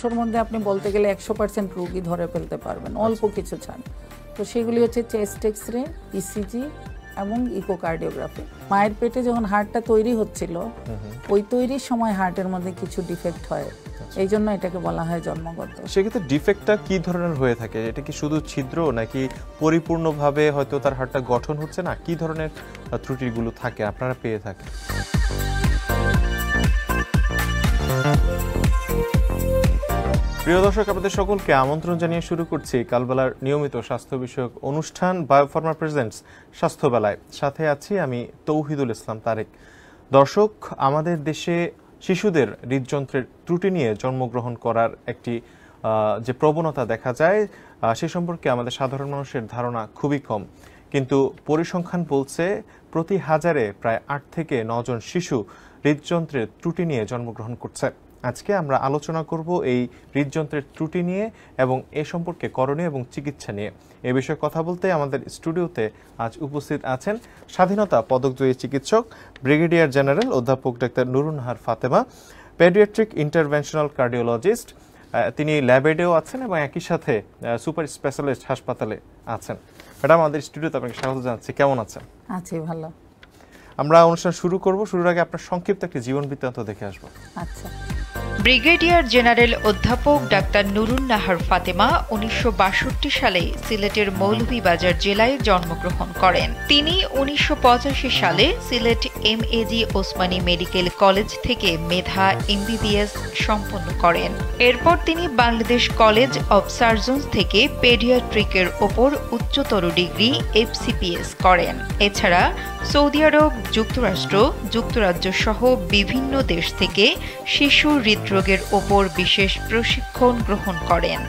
100-র মধ্যে আপনি বলতে গেলে 100% রোগী ধরে ফেলতে পারবেন, অল্প কিছু ছাড়। তো সেগুলি হচ্ছে চেস্ট এক্সরে, ইসিজি এবং ইকোকার্ডিওগ্রাফি। মায়ের পেটে যখন হার্টটা তৈরি হচ্ছিল, ওই তৈরির সময় হার্টের মধ্যে কিছু ডিফেক্ট হয়, এই জন্য এটাকে বলা হয় জন্মগত। সেক্ষেত্রে ডিফেক্টটা কি ধরনের হয়ে থাকে? এটা কি শুধু ছিদ্র, নাকি পরিপূর্ণভাবে হয়তো তার হাড়টা গঠন হচ্ছে না? কি ধরনের ত্রুটিগুলো থাকে আপনারা পেয়ে থাকেন? প্রিয় দর্শক, আপনাদের সকলকে আমন্ত্রণ জানিয়ে শুরু করছি কালবেলার নিয়মিত স্বাস্থ্য বিষয়ক অনুষ্ঠান বায়োফার্মা প্রেজেন্টস স্বাস্থ্যবেলায়। সাথে আছি আমি তৌহিদুল ইসলাম তারেক। দর্শক, আমাদের দেশে শিশুদের হৃদযন্ত্রের ত্রুটি নিয়ে জন্মগ্রহণ করার একটি যে প্রবণতা দেখা যায়, সে সম্পর্কে আমাদের সাধারণ মানুষের ধারণা খুবই কম। কিন্তু পরিসংখ্যান বলছে প্রতি হাজারে প্রায় 8 থেকে 9 জন শিশু হৃদযন্ত্রের ত্রুটি নিয়ে জন্মগ্রহণ করছে। আজকে আমরা আলোচনা করব এই হৃদযন্ত্রের ত্রুটি নিয়ে এবং এ সম্পর্কে করণীয় এবং চিকিৎসা নিয়ে। এ বিষয়ে কথা বলতে আমাদের স্টুডিওতে আজ উপস্থিত আছেন স্বাধীনতা পদকজয়ী চিকিৎসক ব্রিগেডিয়ার জেনারেল অধ্যাপক doctor Nurun Nahar Fatema, pediatric interventional cardiologist. তিনি ল্যাবেডেও আছেন এবং একই সাথে সুপার স্পেশালিস্ট হাসপাতালে আছেন। ম্যাডাম, আমাদের স্টুডিওতে আপনাকে স্বাগত জানাচ্ছি। কেমন আছেন? আছি ভালো। আমরা অনুষ্ঠান শুরু করব। শুরুর আগে আপনার সংক্ষিপ্ত একটি জীবন বৃত্তান্ত দেখে আসবো। আচ্ছা। ব্রিগেডিয়ার জেনারেল অধ্যাপক ডাক্তার নুরুন নাহার ফাতেমা 1962 সালে সিলেটের মৌলভীবাজার জেলায় জন্মগ্রহণ করেন। তিনি 1985 সালে Sylhet MAG Osmani medical college থেকে মেধা এমবিবিএস সম্পন্ন করেন। এরপর তিনি বাংলাদেশ কলেজ অব সার্জনস থেকে পেডিয়াট্রিকের ওপর উচ্চতর ডিগ্রি এফসিপিএস করেন। এছাড়া সৌদি আরব, যুক্তরাষ্ট্র, যুক্তরাজ্য সহ বিভিন্ন দেশ থেকে শিশু হৃদরোগের ওপর বিশেষ প্রশিক্ষণ গ্রহণ করেন।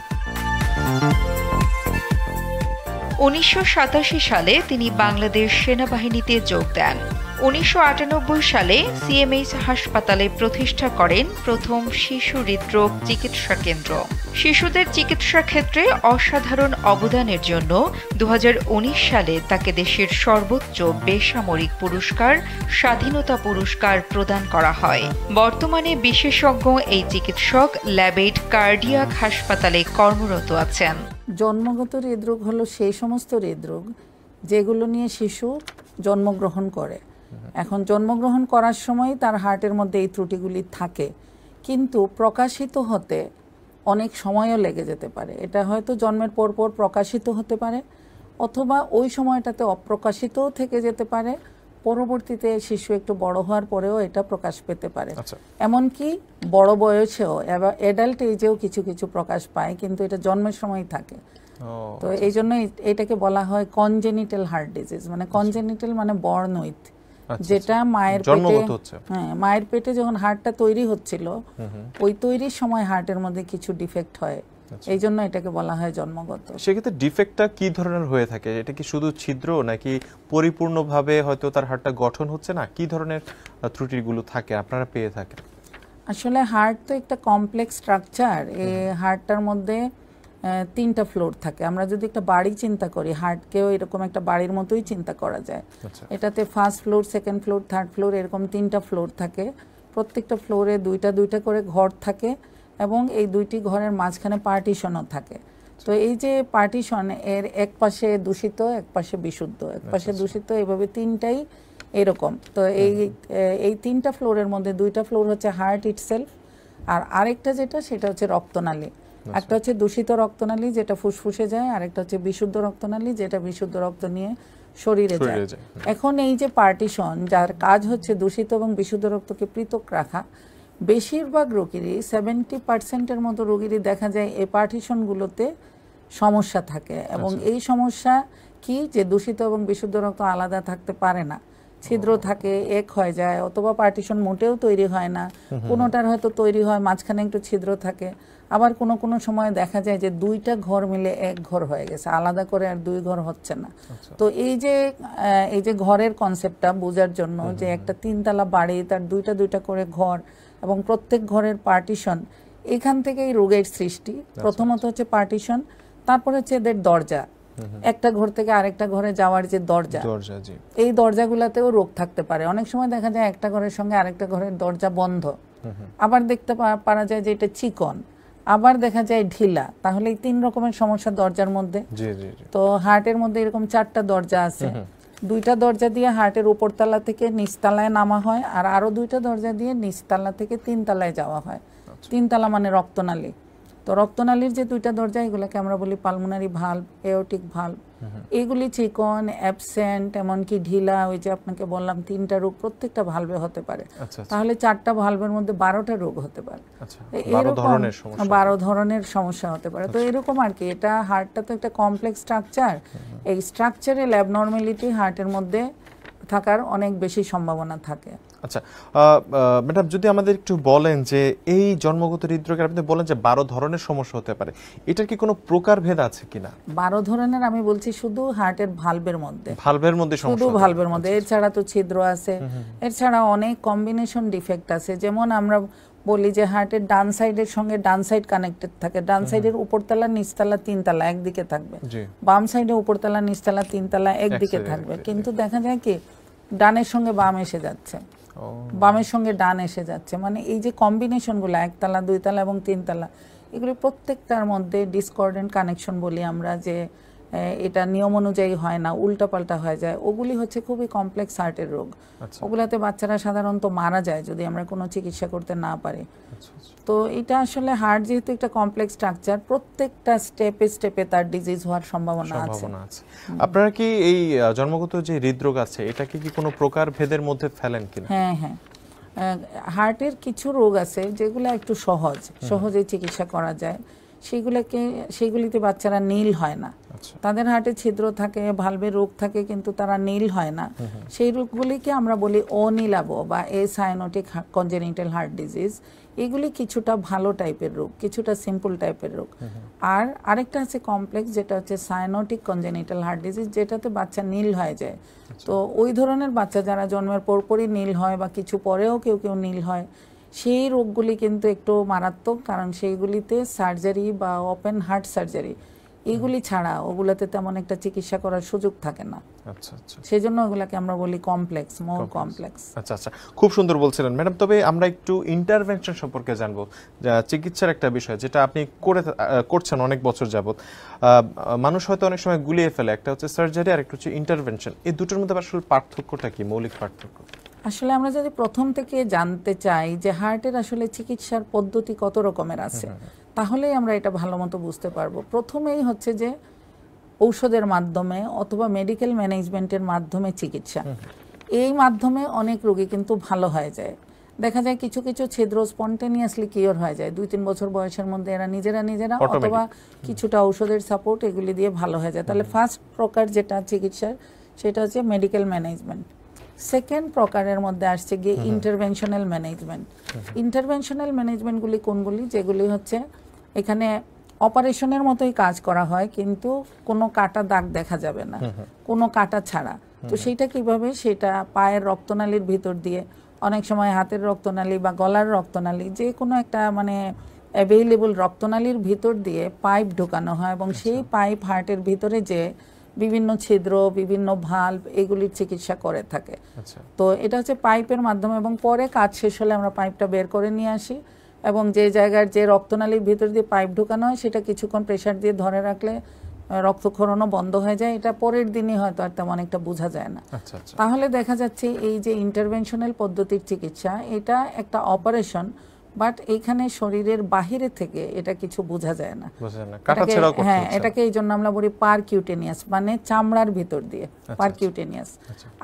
1987 সালে তিনি বাংলাদেশ সেনাবাহিনীতে যোগ দেন। 1998 সালে সিএমএইচ হাসপাতালে প্রতিষ্ঠা করেন প্রথম শিশু হৃদরোগ চিকিৎসা কেন্দ্র। শিশুদের চিকিৎসা ক্ষেত্রে অসাধারণ অবদানের জন্য 2019 সালে তাকে দেশের সর্বোচ্চ বেসামরিক পুরস্কার স্বাধীনতা পুরস্কার প্রদান করা হয়। বর্তমানে বিশেষজ্ঞ এই চিকিৎসক ল্যাবেড কার্ডিয়াক হাসপাতালে কর্মরত আছেন। জন্মগত হৃদরোগ হলো সেই সমস্ত হৃদরোগ যেগুলো নিয়ে শিশু জন্মগ্রহণ করে। এখন জন্মগ্রহণ করার সময় তার হার্টের মধ্যে এই ত্রুটিগুলি থাকে, কিন্তু প্রকাশিত হতে অনেক সময়ও লেগে যেতে পারে। এটা হয়তো জন্মের পরপর প্রকাশিত হতে পারে, অথবা ওই সময়টাতে অপ্রকাশিতও থেকে যেতে পারে। পরবর্তীতে শিশু একটু বড় হওয়ার পরেও এটা প্রকাশ পেতে পারে। এমনকি বড় বয়সেও, অ্যাডাল্ট এজেও কিছু কিছু প্রকাশ পায়, কিন্তু এটা জন্মের সময় থাকে। তো এই জন্য এটাকে বলা হয় কনজেনিটাল হার্ট ডিজিজ। মানে কনজেনিটাল মানে বর্ন উইথ, যেটা মায়ের পেটে, মায়ের পেটে যখন হার্টটা তৈরি হচ্ছিল, ওই তৈরির সময় হার্টের মধ্যে কিছু ডিফেক্ট হয়, এই জন্য এটাকে বলা হয় জন্মগত। সেক্ষেত্রে ডিফেক্টটা কি ধরনের হয়ে থাকে? এটা কি শুধু ছিদ্র, নাকি পরিপূর্ণভাবে হয়তো তার হার্টটা গঠন হচ্ছে না? কি ধরনের ত্রুটিগুলো থাকে আপনারা পেয়ে থাকেন? আসলে হার্ট তো একটা কমপ্লেক্স স্ট্রাকচার। এই হার্টটার মধ্যে 3টা ফ্লোর থাকে। আমরা যদি একটা বাড়ি চিন্তা করি, হার্টকেও এরকম একটা বাড়ির মতোই চিন্তা করা যায়। এটাতে first floor, second floor, third floor, এরকম 3টা ফ্লোর থাকে। প্রত্যেকটা ফ্লোরে 2টা করে ঘর থাকে এবং এই 2টি ঘরের মাঝখানে পার্টিশনও থাকে। তো এই যে পার্টিশন, এর এক পাশে দূষিত, এক পাশে বিশুদ্ধ, এক পাশে দূষিত, এইভাবে 3টাই এরকম। তো এই 3টা ফ্লোরের মধ্যে 2টা ফ্লোর হচ্ছে হার্ট ইটসেলফ, আর আরেকটা যেটা সেটা হচ্ছে রক্তনালী। একটা হচ্ছে দূষিত রক্তনালী যেটা ফুসফুসে যায়, আরেকটা হচ্ছে বিশুদ্ধ রক্তনালী যেটা বিশুদ্ধ রক্ত নিয়ে শরীরে যায়। এখন এই যে পার্টিশন, যার কাজ হচ্ছে দূষিত এবং বিশুদ্ধ রক্তকে পৃথক রাখা, বেশিরভাগ রোগীরই 70%-এর মতো রোগীরই দেখা যায় এই পার্টিশনগুলোতে সমস্যা থাকে। এবং এই সমস্যা কি, যে দূষিত এবং বিশুদ্ধ রক্ত আলাদা থাকতে পারে না, ছিদ্র থাকে, এক হয়ে যায়, অথবা পার্টিশন মোটেও তৈরি হয় না। কোনোটার হয়তো তৈরি হয়, মাঝখানে একটু ছিদ্র থাকে। আবার কোনো সময় দেখা যায় যে 2টা ঘর মিলে এক ঘর হয়ে গেছে, আলাদা করে আর 2 ঘর হচ্ছে না। তো এই যে ঘরের কনসেপ্টটা বোঝার জন্য, যে একটা 3তলা বাড়ি, তার 2টা করে ঘর এবং প্রত্যেক ঘরের পার্টিশন, এখান থেকেই রোগের সৃষ্টি। প্রথমত হচ্ছে পার্টিশন, তারপর হচ্ছে এদের দরজা, একটা ঘর থেকে আরেকটা ঘরে যাওয়ার যে দরজা, এই দরজাগুলোতেও রোগ থাকতে পারে। অনেক সময় দেখা যায় একটা ঘরের সঙ্গে আরেকটা ঘরের দরজা বন্ধ, আবার দেখতে পারা যায় যে এটা চিকন, আবার দেখা যায় ঢিলা, তাহলে এই 3 রকমের সমস্যা দরজার মধ্যে। জি জি জি। তো হার্টের মধ্যে এরকম 4টা দরজা আছে, 2টা দরজা দিয়ে হার্টের উপরতলা থেকে নিচতলায় নামা হয়, আর আরো 2টা দরজা দিয়ে নিচতলা থেকে 3 তলায় যাওয়া হয়। 3 তলা মানে রক্তনালী। তো রক্তনালীর যে 2টা দরজা, এগুলোকে আমরা বলি পালমোনারি ভালভ, এওর্টিক ভালভ। এগুলি চিকন, অ্যাবসেন্ট, এমনকি ঢিলা, ওই যে আপনাকে বললাম 3টা রোগ প্রত্যেকটা ভালভে হতে পারে। তাহলে 4টা ভালভের মধ্যে 12টা রোগ হতে পারে। এরকম 12 ধরনের সমস্যা হতে পারে। তো এরকম আর কি, এটা হার্টটা তো একটা কমপ্লেক্স স্ট্রাকচার। এই স্ট্রাকচারাল অ্যাবনর্মালিটি হার্টের মধ্যে থাকার অনেক বেশি সম্ভাবনা থাকে। আচ্ছা ম্যাডাম, যদি আমাদের একটু বলেন যে এই জন্মগত হৃদরোগের আপনি বলেন যে 12 ধরনের সমস্যা হতে পারে, এটার কি কোনো প্রকারভেদ আছে কিনা? 12 ধরনের আমি বলছি শুধু হার্টের ভালভের মধ্যে, ভালভের মধ্যে সমস্যা, শুধু ভালভের মধ্যে। এছাড়া তো ছিদ্র আছে, এছাড়া অনেক কম্বিনেশন ডিফেক্ট আছে। যেমন আমরা বলি যে হার্টের ডান সাইডের সঙ্গে ডান সাইড কানেক্টেড থাকে, ডান সাইডের উপরতলা নিচতলা 3 তলা একদিকে থাকবে, বাম সাইডে উপরতলা নিচতলা 3 তলা একদিকে থাকবে, কিন্তু দেখা যায় কি ডানের সঙ্গে বাম এসে যাচ্ছে, বামের সঙ্গে ডান এসে যাচ্ছে। মানে এই যে কম্বিনেশনগুলো 1 তলা 2 তলা এবং 3 তলা, এগুলি প্রত্যেকটার মধ্যে ডিসকর্ডেন্ট কানেকশন বলি আমরা, যে এটা নিয়ম অনুযায়ী হয় না, উল্টাপাল্টা হয়ে যায়। ওগুলি হচ্ছে খুবই কমপ্লেক্স হার্টের রোগ। ওগুলাতে বাচ্চারা সাধারণত মারা যায় যদি আমরা কোনো চিকিৎসা করতে না পারি। তো এটা আসলে হার্ট যেহেতু একটা কমপ্লেক্স স্ট্রাকচার, প্রত্যেকটা স্টেপে স্টেপে তার ডিজিজ হওয়ার সম্ভাবনা আছে। আপনারা কি এই জন্মগত যে হৃদরোগ আছে এটাকে কি কোনো প্রকার ভেদের মধ্যে ফেলেন কিনা? হ্যাঁ হ্যাঁ, হার্টের কিছু রোগ আছে যেগুলো একটু সহজে চিকিৎসা করা যায়, সেগুলিতে বাচ্চারা নীল হয় না। তাদের হার্টে ছিদ্র থাকে, ভালভের রোগ থাকে, কিন্তু তারা নীল হয় না। সেই রোগগুলিকে আমরা বলি অনীলাভ বা এসাইনোটিক কনজেনিটাল হার্ট ডিজিজ। এগুলি কিছুটা ভালো টাইপের রোগ, কিছুটা সিম্পল টাইপের রোগ। আর আরেকটা আছে কমপ্লেক্স, যেটা হচ্ছে সাইনোটিক কনজেনিটাল হার্ট ডিজিজ, যেটাতে বাচ্চা নীল হয়ে যায়। তো ওই ধরনের বাচ্চা যারা জন্মের পরপরই নীল হয় বা কিছু পরেও কেউ কেউ নীল হয়, সেই রোগগুলি কিন্তু একটু মারাত্মক, কারণ সেইগুলিতে সার্জারি বা ওপেন হার্ট সার্জারি এগুলি ছাড়া ওগুলোতে তেমন একটা চিকিৎসা করার সুযোগ থাকে না। আচ্ছা আচ্ছা, সেই জন্য ওগুলাকে আমরা বলি কমপ্লেক্স, মোর কমপ্লেক্স। আচ্ছা আচ্ছা, খুব সুন্দর বলছিলেন ম্যাডাম। তবে আমরা একটু ইন্টারভেনশন সম্পর্কে জানবো, চিকিৎসার একটা বিষয় যেটা আপনি করছেন অনেক বছর যাবত। মানুষ হয়তো অনেক সময় গুলিয়ে ফেলে, একটা হচ্ছে সার্জারি আর একটা হচ্ছে ইন্টারভেনশন। এই দুটোর মধ্যে আসলে পার্থক্যটা কি, মৌলিক পার্থক্য? আসলে আমরা যদি প্রথম থেকে জানতে চাই যে হার্টের আসলে চিকিৎসার পদ্ধতি কত রকমের আছে, তাহলেই আমরা এটা ভালো মতো বুঝতে পারবো। প্রথমেই হচ্ছে যে ঔষধের মাধ্যমে অথবা মেডিকেল ম্যানেজমেন্টের মাধ্যমে চিকিৎসা, এই মাধ্যমে অনেক রোগী কিন্তু ভালো হয়ে যায়। দেখা যায় কিছু কিছু ছিদ্র স্পন্টেনিয়াসলি কিওর হয়ে যায় 2-3 বছর বয়সের মধ্যে, এরা নিজেরা অথবা কিছুটা ঔষধের সাপোর্ট এগুলি দিয়ে ভালো হয়ে যায়। তাহলে ফার্স্ট প্রকার যেটা চিকিৎসার, সেটা হচ্ছে মেডিকেল ম্যানেজমেন্ট। সেকেন্ড প্রকারের মধ্যে আসছে গিয়ে ইন্টারভেনশনাল ম্যানেজমেন্ট। ইন্টারভেনশনাল ম্যানেজমেন্টগুলি কোনগুলি? যেগুলি হচ্ছে এখানে অপারেশনের মতোই কাজ করা হয়, কিন্তু কোনো কাটা দাগ দেখা যাবে না, কোনো কাটা ছাড়া। তো সেইটা কিভাবে? সেটা পায়ের রক্তনালীর ভিতর দিয়ে, অনেক সময় হাতের রক্তনালী বা গলার রক্তনালী, যে কোনো একটা মানে অ্যাভেইলেবল রক্তনালীর ভিতর দিয়ে পাইপ ঢোকানো হয়, এবং সেই পাইপ হার্টের ভিতরে যে বিভিন্ন ছিদ্র, বিভিন্ন ভালভ, এগুলির চিকিৎসা করে থাকে। তো এটা হচ্ছে পাইপের মাধ্যমে, এবং পরে কাজ শেষ হলে আমরা পাইপটা বের করে নিয়ে আসি, এবং যে জায়গার যে রক্তনালীর ভিতর দিয়ে পাইপ ঢোকানো হয় সেটা কিছুক্ষণ প্রেসার দিয়ে ধরে রাখলে রক্তক্ষরণও বন্ধ হয়ে যায়। এটা পরের দিনই হয়তো আর তেমন একটা বোঝা যায় না। তাহলে দেখা যাচ্ছে এই যে ইন্টারভেনশনাল পদ্ধতির চিকিৎসা, এটা একটা অপারেশন, বাট এইখানে শরীরের বাহিরে থেকে এটা কিছু বোঝা যায় না। হ্যাঁ, এটাকে এই জন্য আমরা বলি পারকিউটেনিয়াস, মানে চামড়ার ভিতর দিয়ে পারকিউটেনিয়াস।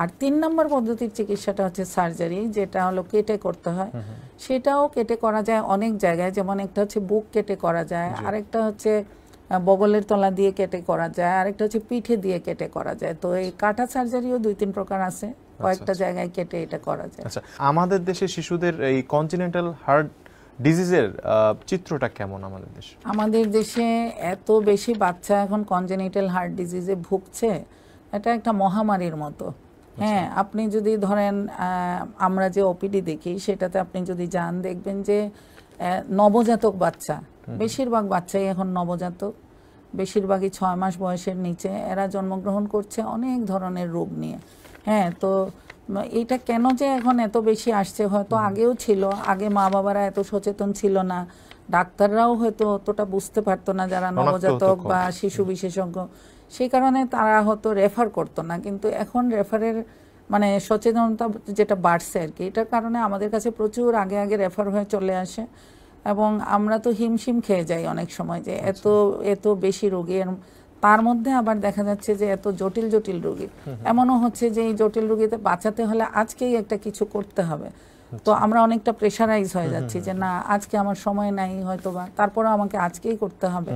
আর 3 নম্বর পদ্ধতির চিকিৎসাটা হচ্ছে সার্জারি, যেটা হলো কেটে করতে হয়। সেটাও কেটে করা যায় অনেক জায়গায়, যেমন একটা হচ্ছে বুক কেটে করা যায়, আরেকটা হচ্ছে বগলের তলা দিয়ে কেটে করা যায়, আরেকটা হচ্ছে পিঠে দিয়ে কেটে করা যায়। তো এই কাটা সার্জারিও 2-3 প্রকার আছে, কয়েকটা জায়গায় কেটে এটা করা যায়। আচ্ছা, আমাদের দেশে শিশুদের এই কনজেনিটাল হার্ট ডিজিজের চিত্রটা কেমন আমাদের দেশে? আমাদের দেশে এত বেশি বাচ্চা এখন কনজেনিটাল হার্ট ডিজিজে ভুগছে, এটা একটা মহামারীর মতো। হ্যাঁ, আপনি যদি ধরেন আমরা যে ওপিডি দেখি, সেটাতে আপনি যদি যান, দেখবেন যে নবজাতক বাচ্চা, বেশিরভাগ বাচ্চাই এখন নবজাতক, বেশিরভাগই 6 মাস বয়সের নিচে, এরা জন্মগ্রহণ করছে অনেক ধরনের রোগ নিয়ে। হ্যাঁ, তো এটা কেন যে এখন এত বেশি আসছে, হয়তো আগেও ছিল, আগে মা বাবারা এত সচেতন ছিল না, ডাক্তাররাও হয়তো অতটা বুঝতে পারতো না, যারা নবজাতক বা শিশু বিশেষজ্ঞ, সেই কারণে তারা হয়তো রেফার করতো না। কিন্তু এখন রেফারের মানে সচেতনতা যেটা বাড়ছে আর কি, এটার কারণে আমাদের কাছে প্রচুর আগে আগে রেফার হয়ে চলে আসে এবং আমরা তো হিমশিম খেয়ে যাই অনেক সময় যে এত বেশি রোগী, তার মধ্যে আবার দেখা যাচ্ছে যে এত জটিল জটিল রোগী। এমনও হচ্ছে যে এই জটিল রোগীতে বাঁচাতে হলে আজকেই একটা কিছু করতে হবে, তো আমরা অনেকটা প্রেশারাইজ হয়ে যাচ্ছি যে না আজকে আমার সময় নাই হয়তো বা, তারপরেও আমাকে আজকেই করতে হবে।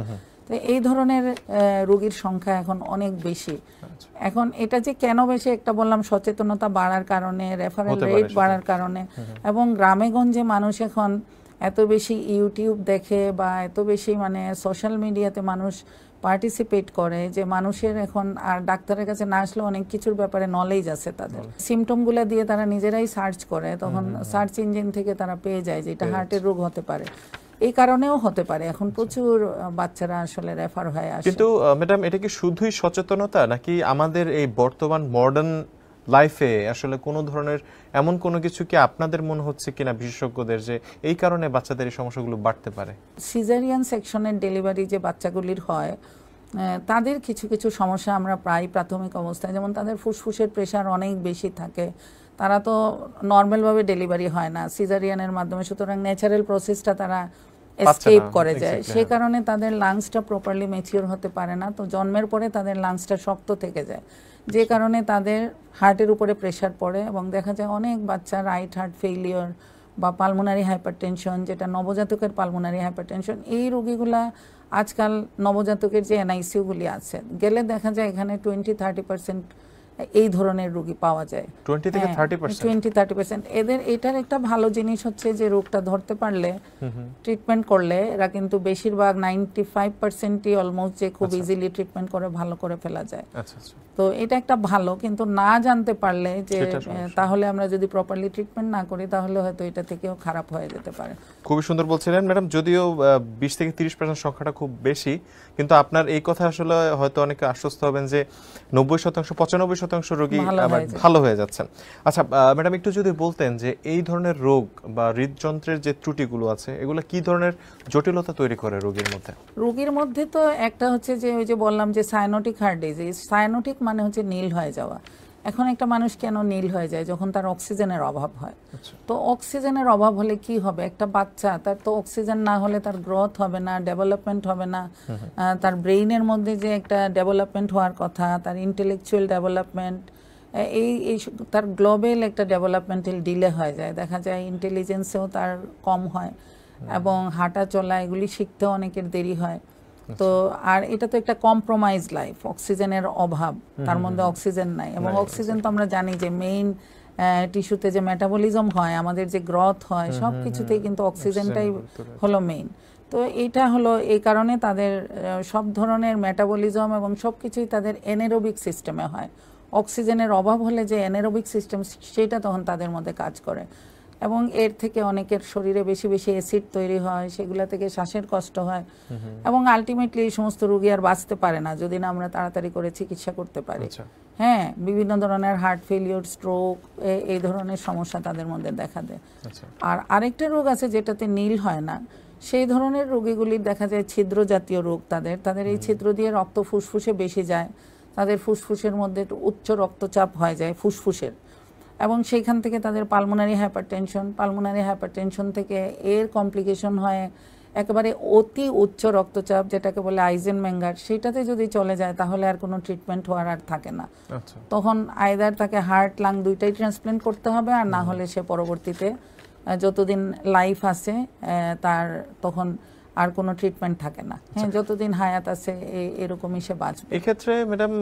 তো এই ধরনের রোগীর সংখ্যা এখন অনেক বেশি। এখন এটা যে কেন বেশি, একটা বললাম সচেতনতা বাড়ার কারণে, রেফারেল রেট বাড়ার কারণে, এবং গ্রামে গঞ্জে মানুষ এখন এত বেশি ইউটিউব দেখে বা এত বেশি মানে সোশ্যাল মিডিয়াতে মানুষ পার্টিসিপেট করে যে মানুষের এখন আর ডাক্তারের কাছে না আসলে অনেক কিছুর ব্যাপারে নলেজ আছে তাদের। সিমটমগুলো দিয়ে তারা নিজেরাই সার্চ করে, তখন সার্চ ইঞ্জিন থেকে তারা পেয়ে যায় যে এটা হার্টের রোগ হতে পারে। এই কারণেও হতে পারে এখন প্রচুর বাচ্চারা আসলে রেফার হয়ে আসে। কিন্তু ম্যাডাম এটা কি শুধুই সচেতনতা, নাকি আমাদের এই বর্তমান মডার্ন লাইফে আসলে কোনো ধরনের এমন কোনো কিছু কি আপনাদের মনে হচ্ছে কিনা বিশেষজ্ঞদের যে এই কারণে বাচ্চাদের এই সমস্যাগুলো বাড়তে পারে? সিজারিয়ান সেকশনের ডেলিভারি যে বাচ্চাগুলির হয় তাদের কিছু কিছু সমস্যা আমরা প্রায় প্রাথমিক অবস্থায়, যেমন তাদের ফুসফুসের প্রেশার অনেক বেশি থাকে, তারা তো নর্মালভাবে ডেলিভারি হয় না সিজারিয়ানের মাধ্যমে, সুতরাং ন্যাচারাল প্রসেসটা তারা এসকেপ করে যায়, সেই কারণে তাদের লাংসটা প্রপারলি ম্যাচিওর হতে পারে না। তো জন্মের পরে তাদের লাংসটা শক্ত থেকে যায়, যে কারণে তাদের হার্টের উপরে প্রেশার পড়ে এবং দেখা যায় অনেক বাচ্চা রাইট হার্ট ফেইলিওর বা পালমোনারি হাইপারটেনশন, যেটা নবজাতকের পালমোনারি হাইপারটেনশন, এই রোগীগুলা আজকাল নবজাতকের যে এনআইসিইউগুলি আছে গেলে দেখা যায় এখানে 20-30% এই ধরনের রোগী পাওয়া যায়। 20-30%? এদের এটার একটা ভালো জিনিস হচ্ছে যে রোগটা ধরতে পারলে ট্রিটমেন্ট করলে এরা কিন্তু বেশিরভাগ 95%ই অলমোস্ট যে খুব ইজিলি ট্রিটমেন্ট করে ভালো করে ফেলা যায়। তো এটা একটা ভালো, কিন্তু না জানতে পারলে যে তাহলে আমরা যদি প্রপারলি ট্রিটমেন্ট না করি তাহলে হয়তো এটা থেকেও খারাপ হয়ে যেতে পারে। খুবই সুন্দর বলছিলেন ম্যাডাম, যদিও 20-30% সংখ্যাটা খুব বেশি, কিন্তু আপনার এই কথা আসলে হয়তো অনেকে আশ্বস্ত হবেন যে 90%-95% রোগী ভালো হয়ে যাচ্ছেন। আচ্ছা ম্যাডাম, একটু যদি বলতেন যে এই ধরনের রোগ বা হৃদযন্ত্রের যে ত্রুটিগুলো আছে এগুলো কি ধরনের জটিলতা তৈরি করে রোগীর মধ্যে? রোগীর মধ্যে তো একটা হচ্ছে যে ওই যে বললাম যে সায়ানোটিক হার্ট ডিজিজ, সায়ানোটিক মানে হচ্ছে নীল হয়ে যাওয়া। এখন একটা মানুষ কেন নীল হয়ে যায়? যখন তার অক্সিজেনের অভাব হয়। তো অক্সিজেনের অভাব হলে কি হবে? একটা বাচ্চা, তার তো অক্সিজেন না হলে তার গ্রোথ হবে না, ডেভেলপমেন্ট হবে না, তার ব্রেইনের মধ্যে যে একটা ডেভেলপমেন্ট হওয়ার কথা, তার ইন্টেলেকচুয়াল ডেভেলপমেন্ট, এই তার গ্লোবাল একটা ডেভেলপমেন্টাল ডিলে হয়ে যায়। দেখা যায় ইন্টেলিজেন্সেও তার কম হয় এবং হাঁটা চলা এগুলি শিখতেও অনেকের দেরি হয়। তো আর এটা তো একটা কম্প্রোমাইজ লাইফ, অক্সিজেনের অভাব, তার মধ্যে অক্সিজেন নাই, এবং অক্সিজেন তো আমরা জানি যে মেইন টিস্যুতে যে মেটাবলিজম হয়, আমাদের যে গ্রোথ হয়, সব কিছুতেই কিন্তু অক্সিজেনটাই হলো মেইন। তো এইটা হলো এই কারণে তাদের সব ধরনের মেটাবলিজম এবং সব কিছুই তাদের এনারোবিক সিস্টেমে হয়। অক্সিজেনের অভাব হলে যে এনারোবিক সিস্টেম সেটা তখন তাদের মধ্যে কাজ করে, এবং এর থেকে অনেকের শরীরে বেশি বেশি অ্যাসিড তৈরি হয়, সেগুলো থেকে শ্বাসের কষ্ট হয়, এবং আলটিমেটলি এই সমস্ত রোগী আর বাঁচতে পারে না যদি না আমরা তাড়াতাড়ি করে চিকিৎসা করতে পারি। হ্যাঁ, বিভিন্ন ধরনের হার্ট ফেলিওর, স্ট্রোক, এই ধরনের সমস্যা তাদের মধ্যে দেখা দেয়। আর আরেকটা রোগ আছে যেটাতে নীল হয় না, সেই ধরনের রোগীগুলি দেখা যায় ছিদ্র জাতীয় রোগ। তাদের এই ছিদ্র দিয়ে রক্ত ফুসফুসে বেশি যায়, তাদের ফুসফুসের মধ্যে একটু উচ্চ রক্তচাপ হয়ে যায় ফুসফুসের, এবং সেইখান থেকে তাদের পালমোনারি হাইপারটেনশন থেকে এর কমপ্লিকেশন হয় একেবারে অতি উচ্চ রক্তচাপ, যেটাকে বলে আইজেনমেঙ্গার, সেটাতে যদি চলে যায় তাহলে আর কোনো ট্রিটমেন্ট হওয়ার আর থাকে না। তখন আইদার তাকে হার্ট লাং দুইটাই ট্রান্সপ্ল্যান্ট করতে হবে, আর না হলে সে পরবর্তীতে যতদিন লাইফ আছে তার তখন আর কোনো ট্রিটমেন্ট থাকে না। হ্যাঁ, যতদিন হায়াত আছে এরকমই সে বাঁচবে। এক্ষেত্রে ম্যাডাম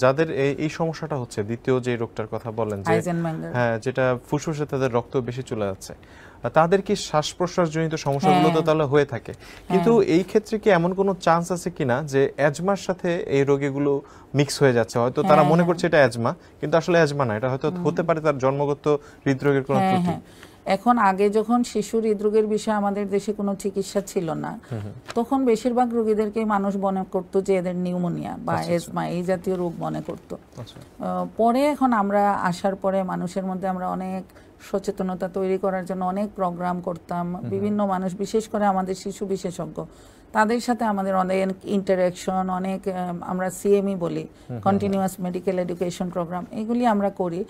যাদের এই সমস্যাটা হচ্ছে, দ্বিতীয় যে রোগটার কথা বলেন যে হ্যাঁ, যেটা ফুসফুসে তাদের রক্ত বেশি চলে যাচ্ছে, তাদের কি শ্বাস প্রশ্বাস জনিত সমস্যাগুলো তো তাহলে হয়ে থাকে, কিন্তু এই ক্ষেত্রে কি এমন কোনো চান্স আছে কিনা যে অ্যাজমার সাথে এই রোগীগুলো মিক্স হয়ে যাচ্ছে? হয়তো তারা মনে করছে এটা অ্যাজমা, কিন্তু আসলে অ্যাজমা না, এটা হয়তো হতে পারে তার জন্মগত হৃদরোগের কোনো ত্রুটি। এখন আগে যখন শিশু হৃদরোগের বিষয়ে আমাদের দেশে কোনো চিকিৎসা ছিল না, তখন বেশিরভাগ রোগীদেরকে মানুষ মনে করতো যে এদের নিউমোনিয়া বা এজমা এই জাতীয় রোগ মনে করতো। পরে এখন আমরা আসার পরে মানুষের মধ্যে আমরা অনেক সচেতনতা তৈরি করার জন্য অনেক প্রোগ্রাম করতাম। বিভিন্ন মানুষ, বিশেষ করে আমাদের শিশু বিশেষজ্ঞ, তাদের সাথে আমাদের অনেক ইন্টারাকশন, অনেক আমরা সিএমই বলি, কন্টিনিউয়াস মেডিকেল এডুকেশন প্রোগ্রাম, এগুলি আমরা করি।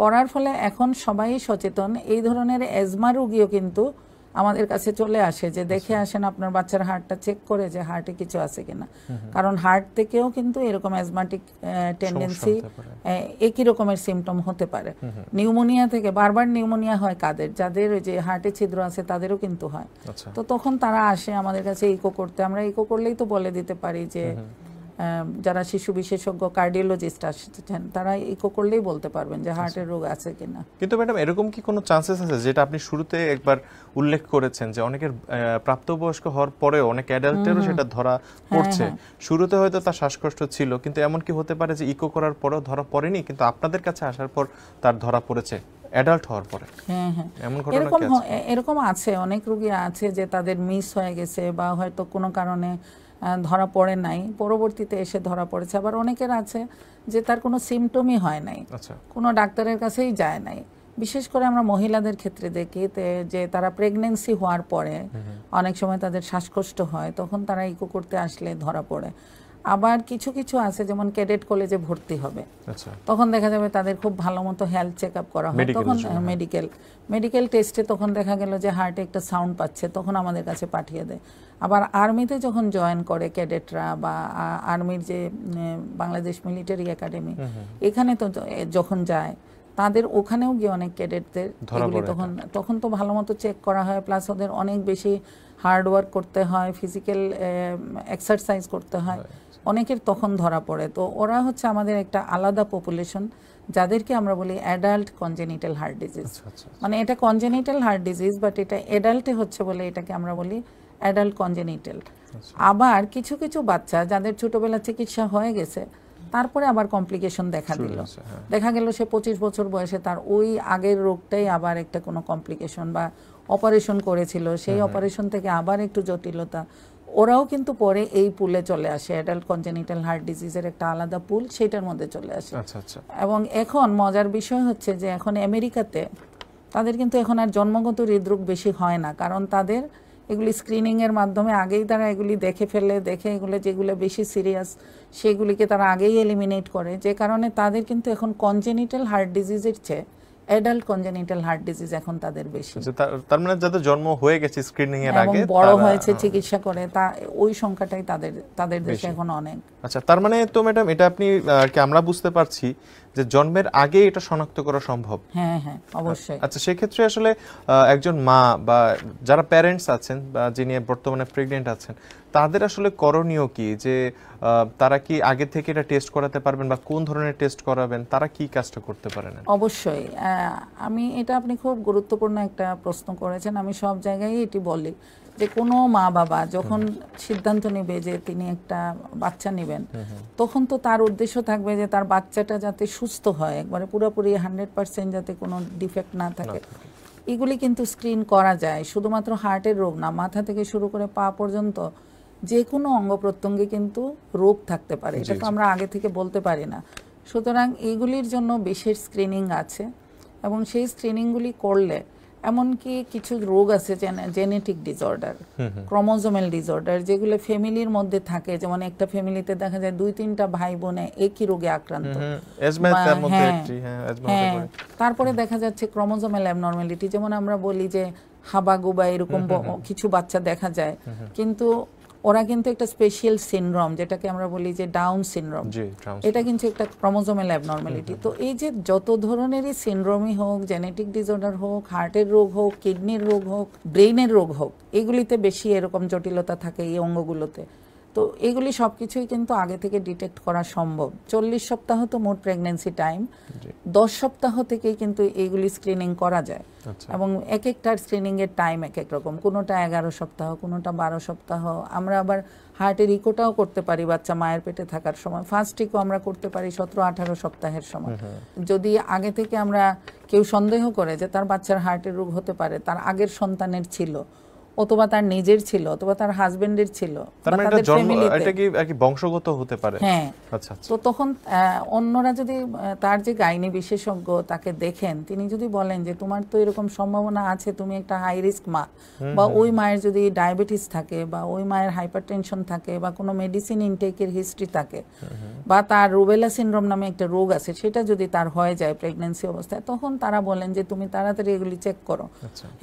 করার ফলে এখন সবাই সচেতন। এই ধরনের অ্যাজমা রোগীও কিন্তু আমাদের কাছে চলে আসে, যে দেখে আসেন আপনার বাচ্চার হার্টটা চেক করে যে হার্টে কিছু আছে কিনা। কারণ হার্ট থেকেও কিন্তু এরকম অ্যাজমাটিক টেন্ডেন্সি, একই রকমের সিমটম হতে পারে। নিউমোনিয়া থেকে, বারবার নিউমোনিয়া হয় কাদের, যাদের ওই যে হার্টে ছিদ্র আছে তাদেরও কিন্তু হয়। তো তখন তারা আসে আমাদের কাছে ইকো করতে। আমরা ইকো করলেই তো বলে দিতে পারি যে যারা শিশু বিশেষজ্ঞ কার্ডিওলজিস্ট আসছেন, তারা ইকো করলেই বলতে পারবেন যে হার্টের রোগ আছে কিনা। কিন্তু ম্যাডাম, এরকম কি কোনো চান্সেস আছে, যেটা আপনি শুরুতে একবার উল্লেখ করেছেন, যে অনেকের প্রাপ্তবয়স্ক হওয়ার পরেও অনেক অ্যাডাল্টেরও সেটা ধরা পড়ছে? শুরুতে হয়তো তার শ্বাসকষ্ট ছিল, কিন্তু এমন কি হতে পারে যে ইকো করার পরেও ধরা পড়েনি, কিন্তু আপনাদের কাছে আসার পর তার ধরা পড়েছে অ্যাডাল্ট হওয়ার পরে? এরকম আছে, অনেক রোগী আছে যে তাদের মিস হয়ে গেছে বা হয়তো কোনো কারণে ধরা পড়ে নাই, পরবর্তীতে এসে ধরা পড়েছে। আবার অনেকের আছে যে তার কোনো সিমটমই হয় নাই, কোনো ডাক্তারের কাছেই যায় নাই। বিশেষ করে আমরা মহিলাদের ক্ষেত্রে দেখি যে তারা প্রেগনেন্সি হওয়ার পরে অনেক সময় তাদের শ্বাসকষ্ট হয়, তখন তারা ইকো করতে আসলে ধরা পড়ে। আবার কিছু কিছু আছে, যেমন ক্যাডেট কলেজে ভর্তি হবে, তখন দেখা যাবে তাদের খুব ভালো মতো হেলথ চেক আপ করা হয়, তখন মেডিকেল টেস্টে তখন দেখা গেল যে হার্টে একটা সাউন্ড পাচ্ছে, তখন আমাদের কাছে পাঠিয়ে দেয়। আবার আর্মিতে যখন জয়েন করে ক্যাডেটরা, বা আর্মির যে বাংলাদেশ মিলিটারি একাডেমি, এখানে তো যখন যায়, তাদের ওখানেও গিয়ে অনেক ক্যাডেটদের এগুলি তখন তো ভালো মতো চেক করা হয়, প্লাস ওদের অনেক বেশি হার্ড ওয়ার্ক করতে হয়, ফিজিক্যাল এক্সারসাইজ করতে হয়, অনেকের তখন ধরা পড়ে। তো ওরা হচ্ছে আমাদের একটা আলাদা পপুলেশন, যাদেরকে আমরা বলি অ্যাডাল্ট কনজেনিটাল হার্ট ডিজিজ। মানে এটা কনজেনিটাল হার্ট ডিজিজ, বাট এটা অ্যাডাল্টে হচ্ছে বলে এটাকে আমরা বলি অ্যাডাল্ট কনজেনিটাল। আবার কিছু কিছু বাচ্চা যাদের ছোটবেলা চিকিৎসা হয়ে গেছে, তারপরে আবার কমপ্লিকেশন দেখা গেল সে 25 বছর বয়সে তার ওই আগের রোগটাই আবার একটা কোনো কমপ্লিকেশন, বা অপারেশন করেছিল, সেই অপারেশন থেকে আবার একটু জটিলতা, ওরাও কিন্তু পরে এই পুলে চলে আসে। অ্যাডাল্ট কনজেনিটাল হার্ট ডিজিজের একটা আলাদা পুল, সেটার মধ্যে চলে আসে। এবং এখন মজার বিষয় হচ্ছে যে এখন আমেরিকাতে তাদের কিন্তু এখন আর জন্মগত হৃদরোগ বেশি হয় না, কারণ তাদের এগুলি স্ক্রিনিংয়ের মাধ্যমে আগেই তারা এগুলি দেখে এগুলো যেগুলো বেশি সিরিয়াস সেগুলিকে তারা আগেই এলিমিনেট করে, যে কারণে তাদের কিন্তু এখন কনজেনিটাল হার্ট ডিজিজের চেয়ে অ্যাডাল্ট কনজেনিটাল হার্ট ডিজিজ এখন তাদের বেশি। তার মানে যাদের জন্ম হয়ে গেছে স্ক্রিনিং এর আগে, বড় হয়েছে চিকিৎসা করে, তা ওই সংখ্যাটাই তাদের দেশে এখন অনেক। আচ্ছা, তার মানে তো ম্যাডাম এটা আপনি কি আমরা বুঝতে পারছি যে জন্মের আগে এটা শনাক্ত করা সম্ভব? হ্যাঁ, অবশ্যই। আচ্ছা, সেক্ষেত্রে আসলে একজন মা বা যারা প্যারেন্টস আছেন বা যিনি বর্তমানে প্রেগনেন্ট আছেন, তাদের আসলে করণীয় কি? যে তারা কি আগে থেকে এটা টেস্ট করাতে পারবেন, বা কোন ধরনের টেস্ট করাবেন, তারা কি কাজটা করতে পারেন? অবশ্যই, আপনি খুব গুরুত্বপূর্ণ একটা প্রশ্ন করেছেন। আমি সব জায়গায় এটি বলি যে কোনো মা বাবা যখন সিদ্ধান্ত নেবে যে তিনি একটা বাচ্চা নেবেন, তখন তো তার উদ্দেশ্য থাকবে যে তার বাচ্চাটা যাতে সুস্থ হয়, একবারে পুরোপুরি 100% যাতে কোনো ডিফেক্ট না থাকে। এগুলি কিন্তু স্ক্রিন করা যায়, শুধুমাত্র হার্টের রোগ না, মাথা থেকে শুরু করে পা পর্যন্ত যে কোনো অঙ্গ প্রত্যঙ্গে কিন্তু রোগ থাকতে পারে, এটা তো আমরা আগে থেকে বলতে পারি না। সুতরাং এইগুলির জন্য বিশেষ স্ক্রিনিং আছে, এবং সেই স্ক্রিনিংগুলি করলে এমনকি কিছু রোগ আছে জেনেটিক ডিসঅর্ডার, ক্রোমোজোমাল ডিসঅর্ডার, যেগুলো ফ্যামিলির মধ্যে থাকে, যেমন একটা ফ্যামিলিতে দেখা যায় 2-3টা ভাই বোনে একই রোগে আক্রান্ত, তারপরে দেখা যাচ্ছে ক্রোমোজোমাল অ্যাবনর্মালিটি, যেমন আমরা বলি যে হাবাগুবা, এরকম কিছু বাচ্চা দেখা যায়, কিন্তু ওরা কিন্তু একটা স্পেশাল সিনড্রোম, যেটাকে আমরা বলি যে ডাউন সিনড্রোম, এটা কিন্তু একটা ক্রোমোজোমাল অ্যাবনর্মালিটি। তো এই যে যত ধরনেরই সিনড্রোমই হোক, জেনেটিক ডিসঅর্ডার হোক, হার্টের রোগ হোক, কিডনির রোগ হোক, ব্রেইনের রোগ হোক, এগুলিতে বেশি এরকম জটিলতা থাকে এই অঙ্গগুলোতে। তো এগুলি সবকিছুই কিন্তু আগে থেকে ডিটেক্ট করা সম্ভব। 40 সপ্তাহ তো মোট প্রেগন্যান্সি টাইম, 10 সপ্তাহ থেকেই কিন্তু এইগুলি স্ক্রিনিং করা যায়। এবং এক একটার স্ক্রিনিং এর টাইম এক এক রকম, কোনোটা 11 সপ্তাহ, কোনোটা 12 সপ্তাহ। আমরা আবার হার্টের ইকোটাও করতে পারি বাচ্চা মায়ের পেটে থাকার সময়, ফার্স্ট ইকো আমরা করতে পারি 17-18 সপ্তাহের সময়। যদি আগে থেকে আমরা কেউ সন্দেহ করে যে তার বাচ্চার হার্টের রোগ হতে পারে, তার আগের সন্তানের ছিল, অথবা তার নিজের ছিল, অথবা তার হাজবেন্ডের ছিল, তার মানে এটা জন্ম, এটা কি আর কি বংশগত হতে পারে? হ্যাঁ। আচ্ছা আচ্ছা। তো তখন অন্যরা যদি তার যে গাইনি বিশেষজ্ঞ তাকে দেখেন, তিনি যদি বলেন যে তোমার তো এরকম সম্ভাবনা আছে, তুমি একটা হাই রিস্ক মা, বা ওই মায়ের যদি ডায়াবেটিস থাকে, বা ওই মায়ের হাইপারটেনশন থাকে, বা কোনো মেডিসিন ইনটেকের হিস্ট্রি থাকে, বা তার রুবেলা সিনড্রোম নামে একটা রোগ আছে, সেটা যদি তার হয়ে যায় প্রেগন্যান্সি অবস্থায়, তখন তারা বলেন যে তুমি তাড়াতাড়ি এগুলি চেক করো।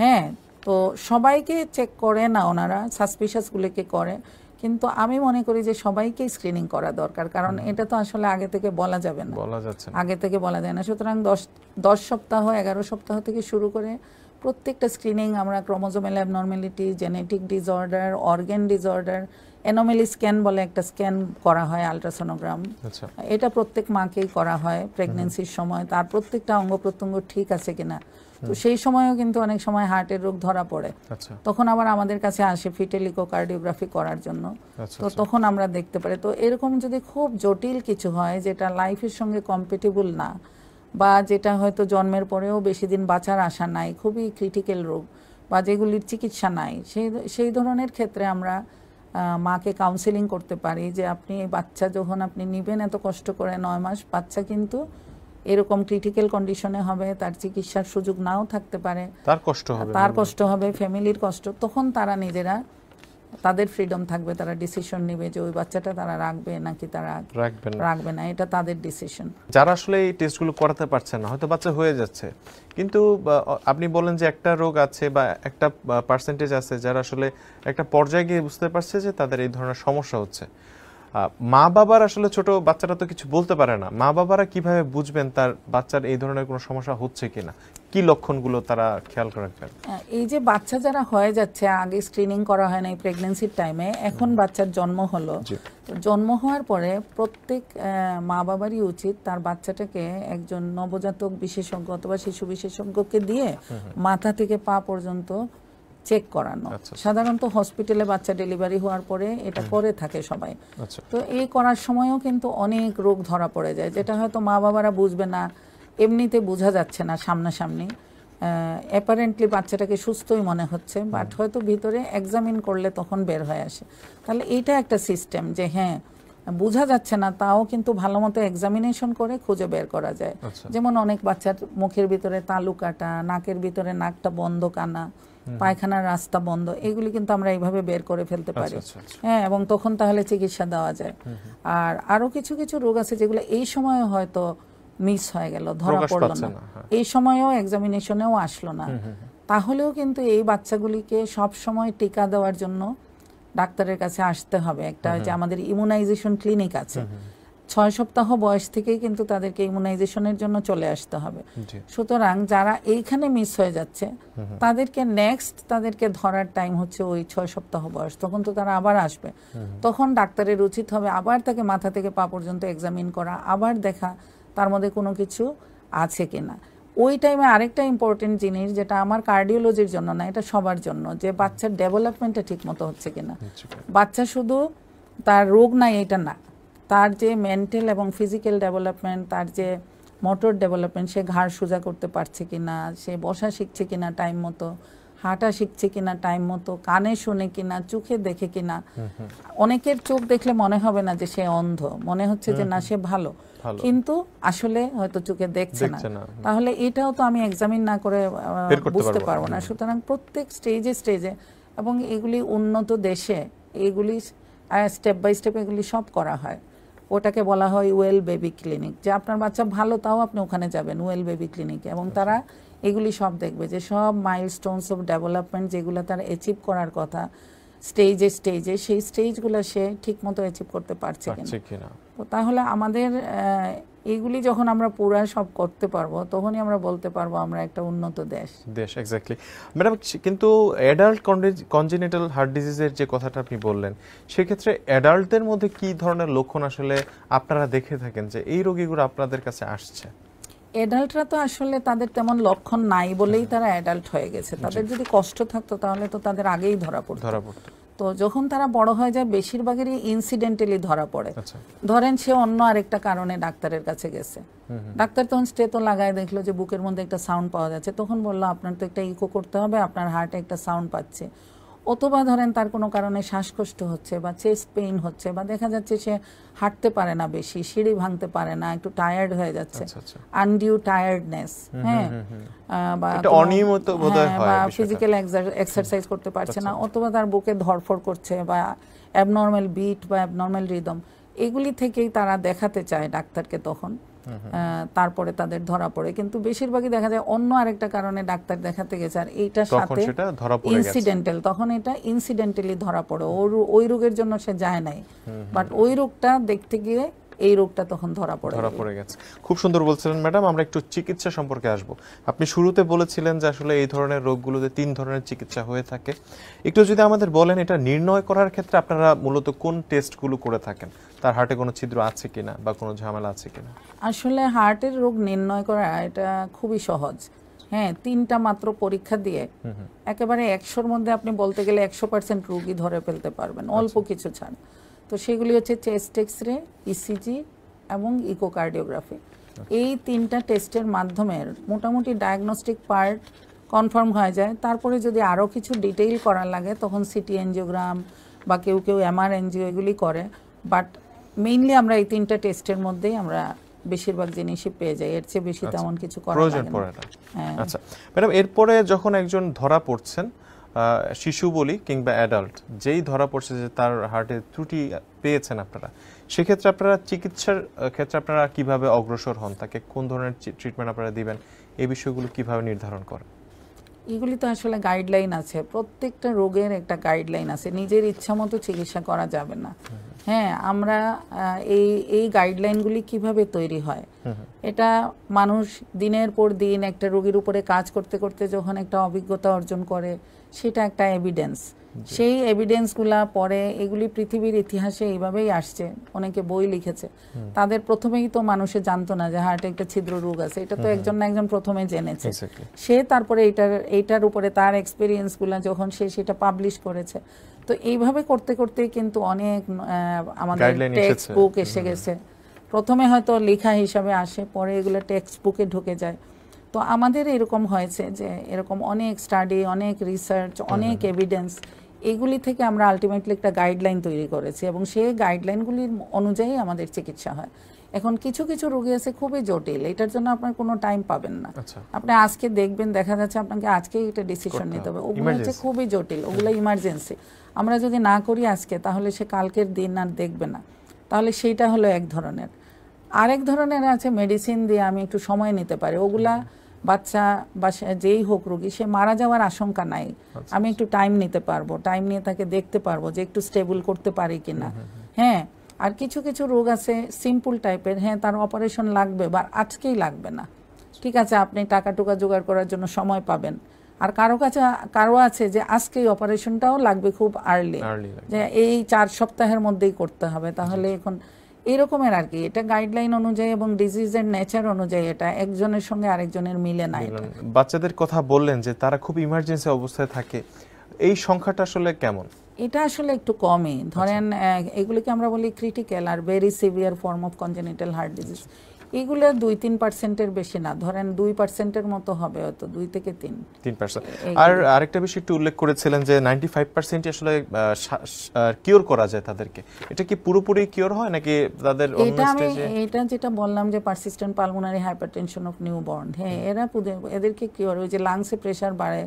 হ্যাঁ, তো সবাইকে চেক করে না ওনারা, সাসপিশাসগুলোকে করে, কিন্তু আমি মনে করি যে সবাইকেই স্ক্রিনিং করা দরকার, কারণ এটা তো আসলে আগে থেকে বলা যাবে না, আগে থেকে বলা যায় না। সুতরাং 10 সপ্তাহ 11 সপ্তাহ থেকে শুরু করে প্রত্যেকটা স্ক্রিনিং আমরা chromosomal abnormality, genetic disorder, organ disorder, anomaly scan বলে একটা স্ক্যান করা হয়, আলট্রাসোনোগ্রাম, এটা প্রত্যেক মাকেই করা হয় প্রেগন্যান্সির সময়, তার প্রত্যেকটা অঙ্গ প্রত্যঙ্গ ঠিক আছে কিনা। তো সেই সময়ও কিন্তু অনেক সময় হার্টের রোগ ধরা পড়ে, তখন আবার আমাদের কাছে আসে ফিটাল ইকোকার্ডিওগ্রাফি করার জন্য, তো তখন আমরা দেখতে পারি। তো এরকম যদি খুব জটিল কিছু হয় যেটা লাইফের সঙ্গে কম্প্যাটিবল না, বা যেটা হয়তো জন্মের পরেও বেশি দিন বাঁচার আশা নাই, খুবই ক্রিটিক্যাল রোগ, বা যেগুলির চিকিৎসা নাই, সেই ধরনের ক্ষেত্রে আমরা মাকে কাউন্সেলিং করতে পারি যে আপনি বাচ্চা যখন আপনি নেবেন এত কষ্ট করে 9 মাস, বাচ্চা কিন্তু এরকম ক্রিটিক্যাল কন্ডিশনে হবে, তার চিকিৎসার সুযোগ নাও থাকতে পারে, তার কষ্ট হবে, ফ্যামিলির কষ্ট, তখন তারা নিজেরা তাদের ফ্রিডম থাকবে, তারা ডিসিশন নেবে যে ওই বাচ্চাটা তারা রাখবে নাকি তারা রাখবে না, এটা তাদের ডিসিশন। যারা আসলে এই টেস্টগুলো করাতে পারছেন না, হয়তো বাচ্চা হয়ে যাচ্ছে, কিন্তু আপনি বলেন যে একটা রোগ আছে বা একটা পার্সেন্টেজ আছে যারা আসলে একটা পর্যায়ে গিয়ে বুঝতে পারছে যে তাদের এই ধরনের সমস্যা হচ্ছে, মা বাবার আসলে ছোট বাচ্চারা তো কিছু বলতে পারে না, মা বাবারা কিভাবে বুঝবেন তার বাচ্চার এই ধরনের কোনো সমস্যা হচ্ছে কিনা, কি লক্ষণগুলো তারা খেয়াল রাখবেন? এই যে বাচ্চা যারা হয়ে যাচ্ছে, আগে স্ক্রিনিং করা হয় না এই প্রেগন্যান্সির টাইমে, এখন বাচ্চার জন্ম হলো, জন্ম হওয়ার পরে প্রত্যেক মা বাবারই উচিত তার বাচ্চাটাকে একজন নবজাতক বিশেষজ্ঞ অথবা শিশু বিশেষজ্ঞকে দিয়ে মাথা থেকে পা পর্যন্ত চেক করানো। সাধারণত হসপিটালে বাচ্চা ডেলিভারি হওয়ার পরে এটা করে থাকে সবাই। তো এই করার সময়ও কিন্তু অনেক রোগ ধরা পড়ে যায়, যেটা হয়তো মা বাবারা বুঝবে না, এমনিতে বোঝা যাচ্ছে না সামনাসামনি, অ্যাপারেন্টলি বাচ্চাটাকে সুস্থই মনে হচ্ছে, বাট হয়তো ভিতরে এক্সামিন করলে তখন বের হয়ে আসে। তাহলে এইটা একটা সিস্টেম যে হ্যাঁ বোঝা যাচ্ছে না, তাও কিন্তু ভালো মতো এক্সামিনেশন করে খুঁজে বের করা যায়। যেমন অনেক বাচ্চার মুখের ভিতরে তালু কাটা, নাকের ভিতরে নাকটা বন্ধ, কানা, পায়খানার রাস্তা বন্ধ, এগুলি কিন্তু আমরা এইভাবে বের করে ফেলতে পারি। হ্যাঁ, এবং তখন তাহলে চিকিৎসা দেওয়া যায়। আর আরো কিছু কিছু রোগ আছে যেগুলো এই সময় হয়তো মিস হয়ে গেল, ধরা পড়লো না, এই সময়েও এক্সামিনেশনেও আসলো না, তাহলেও কিন্তু এই বাচ্চাগুলিকে সব সময় টিকা দেওয়ার জন্য ডাক্তারের কাছে আসতে হবে। একটা যে আমাদের ইমিউনাইজেশন ক্লিনিক আছে, 6 সপ্তাহ বয়স থেকেই কিন্তু তাদেরকে ইমিউনাইজেশনের জন্য চলে আসতে হবে। সুতরাং যারা এইখানে মিস হয়ে যাচ্ছে তাদেরকে নেক্সট তাদেরকে ধরার টাইম হচ্ছে ওই 6 সপ্তাহ বয়স, তখন তো তারা আবার আসবে, তখন ডাক্তারের উচিত হবে আবার তাকে মাথা থেকে পা পর্যন্ত এক্সামিন করা, আবার দেখা তার মধ্যে কোনো কিছু আছে কিনা। ওই টাইমে আরেকটা ইম্পর্টেন্ট জিনিস, যেটা আমার কার্ডিওলজির জন্য না, এটা সবার জন্য, যে বাচ্চার ডেভেলপমেন্টটা ঠিক মতো হচ্ছে কিনা। বাচ্চা শুধু তার রোগ নাই এটা না, তার যে মেন্টাল এবং ফিজিক্যাল ডেভেলপমেন্ট, তার যে মোটর ডেভেলপমেন্ট, সে ঘাড় সোজা করতে পারছে কিনা, সে বসা শিখছে কিনা টাইম মতো, হাঁটা শিখছে কিনা টাইম মতো, কানে শুনে কিনা, চোখে দেখে কিনা। অনেকের চোখ দেখলে মনে হবে না যে সে অন্ধ, মনে হচ্ছে যে না সে ভালো, কিন্তু আসলে হয়তো চোখে দেখছে না, তাহলে এটাও তো আমি এক্সামিন না করে বুঝতে পারবো না। সুতরাং প্রত্যেক স্টেজে স্টেজে, এবং এগুলি উন্নত দেশে এগুলি স্টেপ বাই স্টেপ এগুলি সব করা হয়। ওটাকে বলা হয় ওয়েল বেবি ক্লিনিক, যে আপনার বাচ্চা ভালো তাও আপনি ওখানে যাবেন ওয়েল বেবি ক্লিনিকে, এবং তারা এগুলি সব দেখবে যে সব মাইলস্টোনস অফ ডেভেলপমেন্ট যেগুলো তার অ্যাচিভ করার কথা স্টেজে স্টেজে, সেই স্টেজগুলো সে ঠিক মতো অ্যাচিভ করতে পারছে কিনা। তো তাহলে আমাদের এইগুলি যখন আমরা পুরা সব করতে পারবো, তখনই আমরা বলতে পারবো আমরা একটা উন্নত দেশ। Exactly madam. কিন্তু অ্যাডাল্ট কনজেনিটাল হার্ট ডিজিজের যে কথাটা আপনি বললেন, সেক্ষেত্রে অ্যাডাল্টদের মধ্যে কি ধরনের লক্ষণ আসলে আপনারা দেখে থাকেন যে এই রোগীগুলো আপনাদের কাছে আসছে? অ্যাডাল্টরা তো আসলে তাদের তেমন লক্ষণ নাই বলেই তারা অ্যাডাল্ট হয়ে গেছে, তাদের যদি কষ্ট থাকতো তাহলে তো তাদের আগেই ধরা পড়তো। তো যখন তারা বড় হয়ে যায় বেশিরভাগেরই ইনসিডেন্টালি ধরা পড়ে। ধরেন সে অন্য আরেকটা কারণে ডাক্তারের কাছে গেছে, ডাক্তার তখন স্টেথো লাগায় দেখলো যে বুকের মধ্যে একটা সাউন্ড পাওয়া যাচ্ছে, তখন বললো আপনার তো একটা ইকো করতে হবে, আপনার হার্টে একটা সাউন্ড পাচ্ছে। অথবা ধরেন তার কোনো কারণে শ্বাসকষ্ট হচ্ছে বা চেস্ট পেইন হচ্ছে বা দেখা যাচ্ছে সে হাঁটতে পারে না, বেশি সিঁড়ি ভাঙতে পারে না, একটু টায়ার্ড হয়ে যাচ্ছে, আনডিউ টায়ার্ডনেস, হ্যাঁ, বা অনিয়মিত বোধহয় হয়, বা ফিজিক্যাল এক্সারসাইজ করতে পারছে না, অথবা তার বুকে ধড়ফড় করছে বা অ্যাবনর্মাল বিট বা অ্যাবনর্মাল রিদম, এগুলি থেকেই তারা দেখাতে চায় ডাক্তারকে তখন। তারপরে তাদের ধরা পড়ে, কিন্তু বেশিরভাগই দেখা যায় অন্য আরেকটা কারণে ডাক্তার দেখাতে গেছে আর এইটার সাথে ইনসিডেন্টাল, তখন এটা ইনসিডেন্টালি ধরা পড়ে, ওই রোগের জন্য সে যায় নাই, বাট ওই রোগটা দেখতে গিয়ে এই রোগটা তখন ধরা পড়ে গেছে। খুব সুন্দর বলছিলেন ম্যাডাম। আমরা একটু চিকিৎসা সম্পর্কে আসব। আপনি শুরুতে বলেছিলেন যে আসলে এই ধরনের রোগগুলোতে 3 ধরনের চিকিৎসা হয়ে থাকে। একটু যদি আমাদের বলেন এটা নির্ণয় করার ক্ষেত্রে আপনারা মূলত কোন টেস্টগুলো করে থাকেন, তার হার্টে কোনো ছিদ্র আছে কিনা বা কোনো ঝামেলা আছে কিনা? আসলে হার্টের রোগ নির্ণয় করা এটা খুবই সহজ, হ্যাঁ, 3টা মাত্র পরীক্ষা দিয়ে একেবারে 100-র মধ্যে আপনি বলতে গেলে 100% রোগী ধরে ফেলতে পারবেন, অল্প কিছু ছাড়। তো সেগুলি হচ্ছে চেস্ট এক্সরে, ইসিজি এবং ইকোকার্ডিওগ্রাফি। এই 3টা টেস্টের মাধ্যমে মোটামুটি ডায়াগনস্টিক পার্ট কনফার্ম হয়ে যায়। তারপরে যদি আরও কিছু ডিটেইল করার লাগে তখন সিটি এনজিওগ্রাম বা কেউ এমআর এনজিও এগুলি করে, বাট মেইনলি আমরা এই 3টা টেস্টের মধ্যেই আমরা বেশিরভাগ জিনিসই পেয়ে যাই, এর চেয়ে বেশি তেমন কিছু করার লাগে না। আচ্ছা ম্যাডাম, এরপরে যখন একজন ধরা পড়ছেন, শিশু বলি কিংবা অ্যাডাল্ট, যেই ধরা পড়ছে যে তার হার্টে ত্রুটি পেয়েছেন আপনারা, সেক্ষেত্রে আপনারা চিকিৎসার ক্ষেত্রে আপনারা কিভাবে অগ্রসর হন, তাকে কোন ধরনের ট্রিটমেন্ট আপনারা দিবেন, এই বিষয়গুলো কিভাবে নির্ধারণ করেন? এগুলি তো আসলে গাইডলাইন আছে, প্রত্যেকটা রোগের একটা গাইডলাইন আছে, নিজের ইচ্ছা মতো চিকিৎসা করা যাবে না। হ্যাঁ, আমরা এই গাইডলাইনগুলি কিভাবে তৈরি হয়, এটা মানুষ দিনের পর দিন একটা রোগীর উপরে কাজ করতে করতে যখন একটা অভিজ্ঞতা অর্জন করে, সেটা একটা এভিডেন্স। সেই এভিডেন্সগুলা পরে এগুলি পৃথিবীর ইতিহাসে এইভাবেই আসছে, অনেকে বই লিখেছে। তাদের প্রথমেই তো মানুষে জানতো না যে হার্টে একটা ছিদ্র রোগ আছে, এটা তো একজন না একজন প্রথমে জেনেছে, সে তারপরে এইটার উপরে তার এক্সপিরিয়েন্সগুলা যখন সে সেটা পাবলিশ করেছে। তো এইভাবে করতে করতেই কিন্তু অনেক আমাদের টেক্সট বুক এসে গেছে। প্রথমে হয়তো লেখা হিসাবে আসে, পরে এগুলো টেক্সট বুকে ঢুকে যায়। তো আমাদের এরকম হয়েছে যে এরকম অনেক স্টাডি, অনেক রিসার্চ, অনেক এভিডেন্স, এগুলি থেকে আমরা আলটিমেটলি একটা গাইডলাইন তৈরি করেছি এবং সেই গাইডলাইনগুলির অনুযায়ী আমাদের চিকিৎসা হয়। এখন কিছু কিছু রোগী আছে খুবই জটিল, এটার জন্য আপনার কোনো টাইম পাবেন না। আপনি আজকে দেখবেন, দেখা যাচ্ছে আপনাকে আজকেই এটা ডিসিশন নিতে হবে, ওগুলো হচ্ছে খুবই জটিল, ওগুলো ইমার্জেন্সি। আমরা যদি না করি আজকে, তাহলে সে কালকের দিন আর দেখবে না। তাহলে সেইটা হলো এক ধরনের। আরেক ধরনের আছে মেডিসিন দিয়ে আমি একটু সময় নিতে পারি, ওগুলা বাচ্চা বা যেই হোক রোগী, সে মারা যাওয়ার আশঙ্কা নাই, আমি একটু টাইম নিতে পারবো, টাইম নিয়ে তাকে দেখতে পারবো যে একটু স্টেবল করতে পারি কিনা। হ্যাঁ, আর কিছু কিছু রোগ আছে সিম্পল টাইপের, হ্যাঁ তার অপারেশন লাগবে বা আজকেই লাগবে না, ঠিক আছে, আপনি টাকা টুকা জোগাড় করার জন্য সময় পাবেন। আর কারো আছে যে আজকেই অপারেশনটাও লাগবে খুব আর্লি, যে এই 4 সপ্তাহের মধ্যেই করতে হবে। তাহলে এখন এরকমের আর কি, এটা গাইডলাইন অনুযায়ী এবং ডিজিজের নেচার অনুযায়ী এটা একজনের সঙ্গে আরেকজনের মিলে না। বাচ্চাদের কথা বললেন যে তারা খুব ইমার্জেন্সি অবস্থায় থাকে, এই সংখ্যাটা আসলে কেমন? এটা আসলে একটু কমই, ধরেন এগুলিকে আমরা বলি critical are very severe form of congenital heart disease. এগুলো 2-3%-এর বেশি না, ধরেন 2%-এর মতো হবে হয়তো, 2 থেকে 3%। আর আরেকটা বিষয় একটু উল্লেখ করেছিলেন যে 95% আসলে কিওর করা যায় তাদেরকে, এটা কি পুরোপুরি কিওর হয় নাকি তাদের অন্য স্টেজে? এটা যেটা বললাম যে persistent pulmonary hypertension of newborn, হ্যাঁ এদেরকে কিওর, ওই যে লাংসে প্রেসার বাড়ে,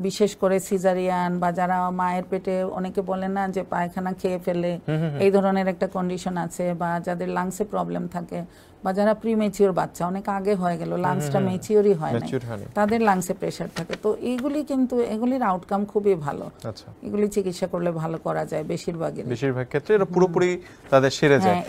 বিশেষ করে সিজারিয়ান বা যারা মায়ের পেটে, অনেকে বলে না যে পায়খানা খেয়ে ফেলে, এই ধরনের একটা কন্ডিশন আছে, বা যাদের লাংসে প্রবলেম থাকে, বা যারা প্রিমেচিওর বাচ্চা অনেক আগে হয়ে গেল, লাংসটা মেচিওরই হয় না, তাদের লাংসে প্রেসার থাকে। তো এইগুলি কিন্তু এগুলির আউটকাম খুবই ভালো, এগুলি চিকিৎসা করলে ভালো করা যায় বেশিরভাগ ক্ষেত্রে, এরা পুরোপুরি তাদের সেরে যায়,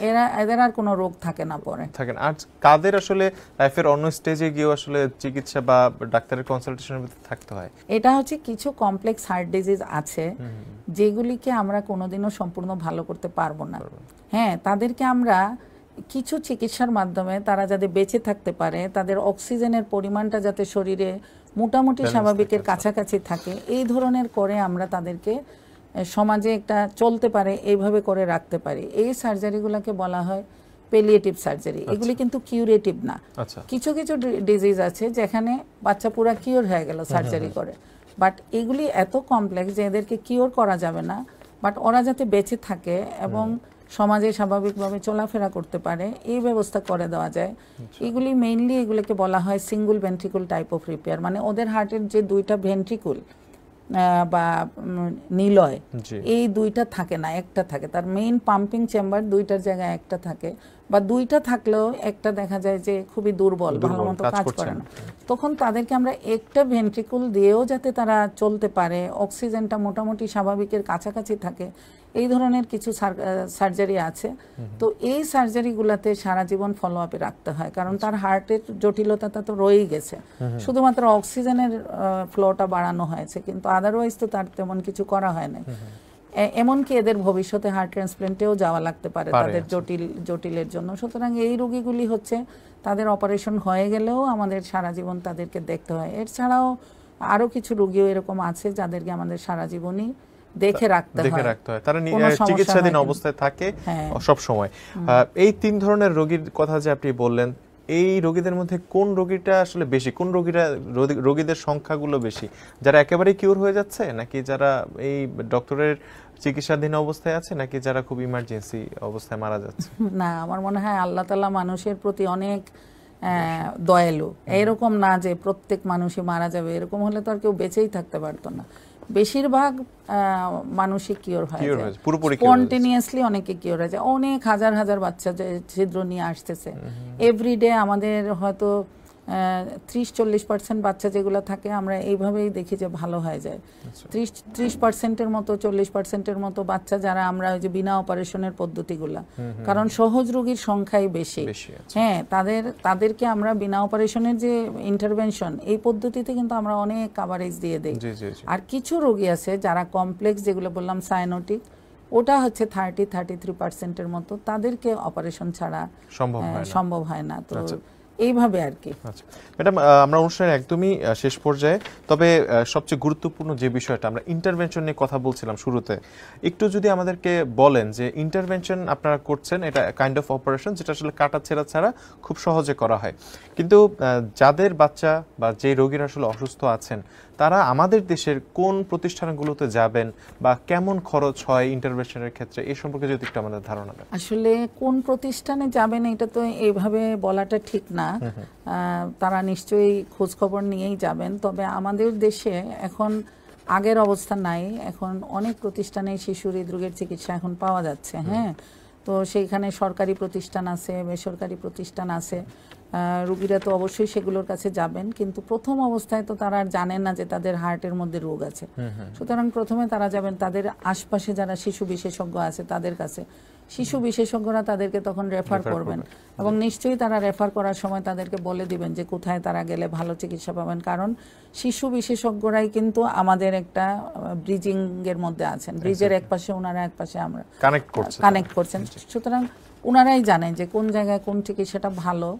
এদের আর কোনো রোগ থাকে না পরে। থাকে না। আর কাদের আসলে লাইফের অন্য স্টেজে গিয়ে আসলে চিকিৎসা বা ডাক্তারের কনসালটেশনের ভিতরে থাকতে হয়? এটা হচ্ছে কিছু কমপ্লেক্স হার্ট ডিজিজ আছে যেগুলিকে আমরা কোনোদিনও সম্পূর্ণ ভালো করতে পারবো না। হ্যাঁ, তাদেরকে আমরা কিছু চিকিৎসার মাধ্যমে তারা যাতে বেঁচে থাকতে পারে, তাদের অক্সিজেনের পরিমাণটা যাতে শরীরে মোটামুটি স্বাভাবিকের কাছাকাছি থাকে, এই ধরনের করে আমরা তাদেরকে সমাজে একটা চলতে পারে এইভাবে করে রাখতে পারি। এই সার্জারিগুলোকে বলা হয় পেলিয়েটিভ সার্জারি। এগুলি কিন্তু কিউরেটিভ না। কিছু কিছু ডিজিজ আছে যেখানে বাচ্চা পুরা কিওর হয়ে গেল সার্জারি করে, বাট এগুলি এত কমপ্লেক্স যে এদেরকে কিওর করা যাবে না, বাট ওরা যাতে বেঁচে থাকে এবং সমাজে স্বাভাবিকভাবে চলাফেরা করতে পারে এই ব্যবস্থা করে দেওয়া যায়। এগুলি মেইনলি এগুলোকে বলা হয় সিঙ্গল ভেন্ট্রিকুল টাইপ অফ রিপেয়ার, মানে ওদের হার্টের যে দুইটা ভেন্ট্রিকুল বা নিলয় এই দুইটা থাকে না, একটা থাকে। তার মেইন পাম্পিং চেম্বার দুইটার জায়গায় একটা থাকে, বা দুইটা থাকলেও একটা দেখা যায় যে খুবই দুর্বল, ভালো মতো কাজ করে না। তখন তাদেরকে আমরা একটা ভেন্ট্রিকুল দিয়েও যাতে তারা চলতে পারে, অক্সিজেনটা মোটামুটি স্বাভাবিকের কাছাকাছি থাকে, এই ধরনের কিছু সার্জারি আছে। তো এই সার্জারিগুলোতে সারা জীবন ফলো আপে রাখতে হয়, কারণ তার হার্টের জটিলতাটা তো রয়েই গেছে, শুধুমাত্র অক্সিজেনের ফ্লোটা বাড়ানো হয়েছে, কিন্তু আদারওয়াইজ তো তার তেমন কিছু করা হয় না। এমনকি এদের ভবিষ্যতে হার্ট ট্রান্সপ্লান্টেও যাওয়া লাগতে পারে তাদের জটিলের জন্য। সুতরাং এই রোগীগুলি হচ্ছে তাদের অপারেশন হয়ে গেলেও আমাদের সারা জীবন তাদেরকে দেখতে হয়। এছাড়াও আরো কিছু রোগীও এরকম আছে যাদেরকে আমাদের সারা জীবনই দেখে রাখতে হয়, তারা চিকিৎসাধীন অবস্থায় থাকে সব সময়। এই 3 ধরনের রোগীর কথা যে আপনি বললেন, এই রোগীদের মধ্যে কোন রোগীটা আসলে বেশি, কোন রোগীদের সংখ্যাগুলো বেশি, যারা একেবারে কিউর হয়ে যাচ্ছে, নাকি যারা এই ডক্টরের চিকিৎসাধীন অবস্থায় আছে, নাকি যারা খুব ইমার্জেন্সি অবস্থায় মারা যাচ্ছে? না, আমার মনে হয় আল্লাহ তাআলা মানুষের প্রতি অনেক দয়ালু। এরকম না যে প্রত্যেক মানুষই মারা যাবে, এরকম হলে তো আর কেউ বেঁচেই থাকতে পারতো না। বেশিরভাগ মানুষই কিওর হয়, স্পন্টেনিয়াসলি অনেকে কিওর হয়ে যায়। অনেক হাজার হাজার বাচ্চা যে ছিদ্র নিয়ে আসতেছে এভরিডে, আমাদের হয়তো 30-40% বাচ্চা যেগুলো থাকে আমরা এইভাবেই দেখি যে ভালো হয়ে যায়। 30% মতো 40% মতো বাচ্চা যারা আমরা ওই যে বিনা অপারেশনের পদ্ধতিগুলা, কারণ সহজ রোগীর সংখ্যাই বেশি, হ্যাঁ, তাদেরকে আমরা বিনা অপারেশনের যে ইন্টারভেনশন এই পদ্ধতিতে কিন্তু আমরা অনেক কাভারেজ দিয়ে দেই। আর কিছু রোগী আছে যারা কমপ্লেক্স, যেগুলো বললাম সাইনোটিক, ওটা হচ্ছে 30-33% মতো, তাদেরকে অপারেশন ছাড়া সম্ভব হয় না। তো এইভাবে আর কি। আচ্ছা ম্যাডাম, আমরা অনুষ্ঠানের একদমই শেষ পর্যায়ে, তবে সবচেয়ে গুরুত্বপূর্ণ যে বিষয়টা আমরা ইন্টারভেনশন নিয়ে কথা বলছিলাম শুরুতে, একটু যদি আমাদেরকে বলেন যে ইন্টারভেনশন আপনারা করছেন, এটা কাইন্ড অফ অপারেশন যেটা আসলে কাটা ছেঁড়া ছাড়া খুব সহজে করা হয়, কিন্তু যাদের বাচ্চা বা যে রোগীরা আসলে অসুস্থ আছেন তারা আমাদের দেশের কোন প্রতিষ্ঠানগুলোতে যাবেন বা কেমন খরচ হয় ইন্টারভেনশনের ক্ষেত্রে, এই সম্পর্কে যদি একটু আমাদের ধারণা দেন। আসলে কোন প্রতিষ্ঠানে যাবেন এটা তো এইভাবে বলাটা ঠিক না, তারা নিশ্চয়ই খোঁজ খবর নিয়েই যাবেন। তবে আমাদের দেশে এখন আগের অবস্থা নাই, এখন অনেক প্রতিষ্ঠানে শিশু হৃদরোগের চিকিৎসা এখন পাওয়া যাচ্ছে। হ্যাঁ, তো সেইখানে সরকারি প্রতিষ্ঠান আছে, বেসরকারি প্রতিষ্ঠান আছে, রোগীরা তো অবশ্যই সেগুলোর কাছে যাবেন, কিন্তু প্রথম অবস্থায় তো তারা জানেন না যে তাদের হার্টের মধ্যে রোগ আছে। সুতরাং প্রথমে তারা যাবেন তাদের আশপাশে যারা শিশু বিশেষজ্ঞ আছে তাদের কাছে। শিশু বিশেষজ্ঞরা তাদেরকে তখন রেফার করবেন, এবং নিশ্চয়ই তারা রেফার করার সময় তাদেরকে বলে দিবেন যে কোথায় তারা গেলে ভালো চিকিৎসা পাবেন, কারণ শিশু বিশেষজ্ঞরাই কিন্তু আমাদের একটা ব্রিজিং এর মধ্যে আছেন, ব্রিজের এক পাশে ওনারা, এক পাশে আমরা কানেক্ট করছেন। সুতরাং ওনারাই জানেন যে কোন জায়গায় কোন চিকিৎসাটা ভালো।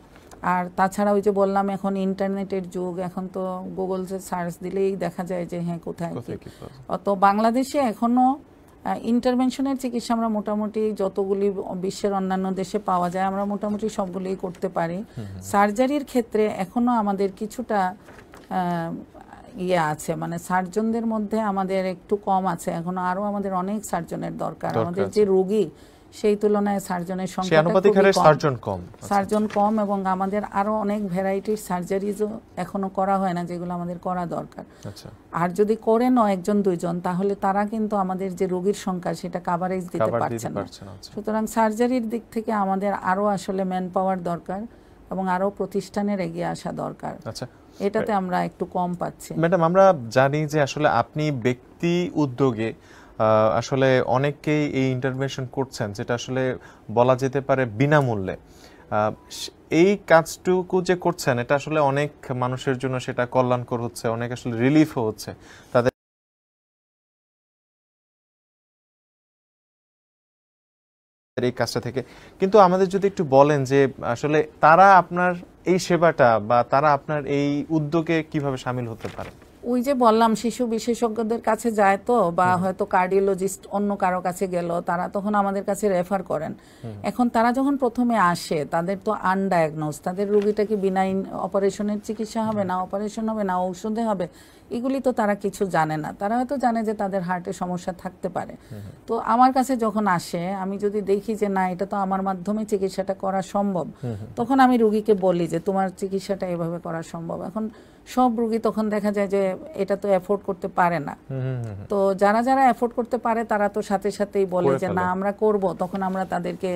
আর তাছাড়া ওই যে বললাম এখন ইন্টারনেটের যুগ, এখন তো গুগলসে সার্চ দিলেই দেখা যায় যে হ্যাঁ কোথায় কি। তো বাংলাদেশে এখনো ইন্টারভেনশনের চিকিৎসা আমরা মোটামুটি যতগুলি বিশ্বের অন্যান্য দেশে পাওয়া যায় আমরা মোটামুটি সবগুলোই করতে পারি। সার্জারির ক্ষেত্রে এখনো আমাদের কিছুটা ইয়ে আছে, মানে সার্জনদের মধ্যে আমাদের একটু কম আছে, এখনো আরো আমাদের অনেক সার্জনের দরকার। আমাদের যে রোগী সেই তুলনায় সার্জনের সংখ্যা সার্জন কম, এবং আমাদের আরো অনেক ভ্যারাইটির সার্জারিজও এখনো করা হয় না যেগুলো আমাদের করা দরকার। আর যদি করেন একজন দুইজন, তাহলে তারা কিন্তু আমাদের যে রোগীর সংখ্যা সেটা কাভারেজ দিতে পারছেন না। সুতরাং সার্জারির দিক থেকে আমাদের আরো আসলে ম্যান পাওয়ার দরকার এবং আরো প্রতিষ্ঠানের এগিয়ে আসা দরকার। এটাতে আমরা একটু কম পাচ্ছি। ম্যাডাম, আমরা জানি যে আসলে আপনি ব্যক্তি উদ্যোগে আসলে অনেককেই এই ইন্টারভেনশন করছেন, যেটা আসলে বলা যেতে পারে বিনামূল্যে। এই কাজটুকু যে করছেন এটা আসলে অনেক মানুষের জন্য সেটা কল্যাণকর হচ্ছে, অনেক আসলে রিলিফও হচ্ছে তাদের এই কাজটা থেকে। কিন্তু আমাদের যদি একটু বলেন যে আসলে তারা আপনার এই সেবাটা বা তারা আপনার এই উদ্যোগে কিভাবে শামিল হতে পারে। ওই যে বললাম শিশু বিশেষজ্ঞদের কাছে যায় তো, বা হয়তো কার্ডিওলজিস্ট অন্য কারো কাছে গেল, তারা তখন আমাদের কাছে রেফার করেন। এখন তারা যখন প্রথমে আসে তাদের তো আনডায়াগনোজ, তাদের রোগীটা কি বিনাইন অপারেশনের চিকিৎসা হবে না অপারেশন হবে না ঔষধে হবে, এগুলি তো তারা কিছু জানে না। তারা হয়তো জানে যে তাদের হার্টে সমস্যা থাকতে পারে। তো আমার কাছে যখন আসে, আমি যদি দেখি যে না এটা তো আমার মাধ্যমে চিকিৎসাটা করা সম্ভব, তখন আমি রুগীকে বলি যে তোমার চিকিৎসাটা এভাবে করা সম্ভব। এখন সব রুগী তখন দেখা যায় যে এটা তো অ্যাফোর্ড করতে পারে না। তো যারা যারা অ্যাফোর্ড করতে পারে তারা তো সাথে সাথেই বলে যে না আমরা করব, তখন আমরা তাদেরকে,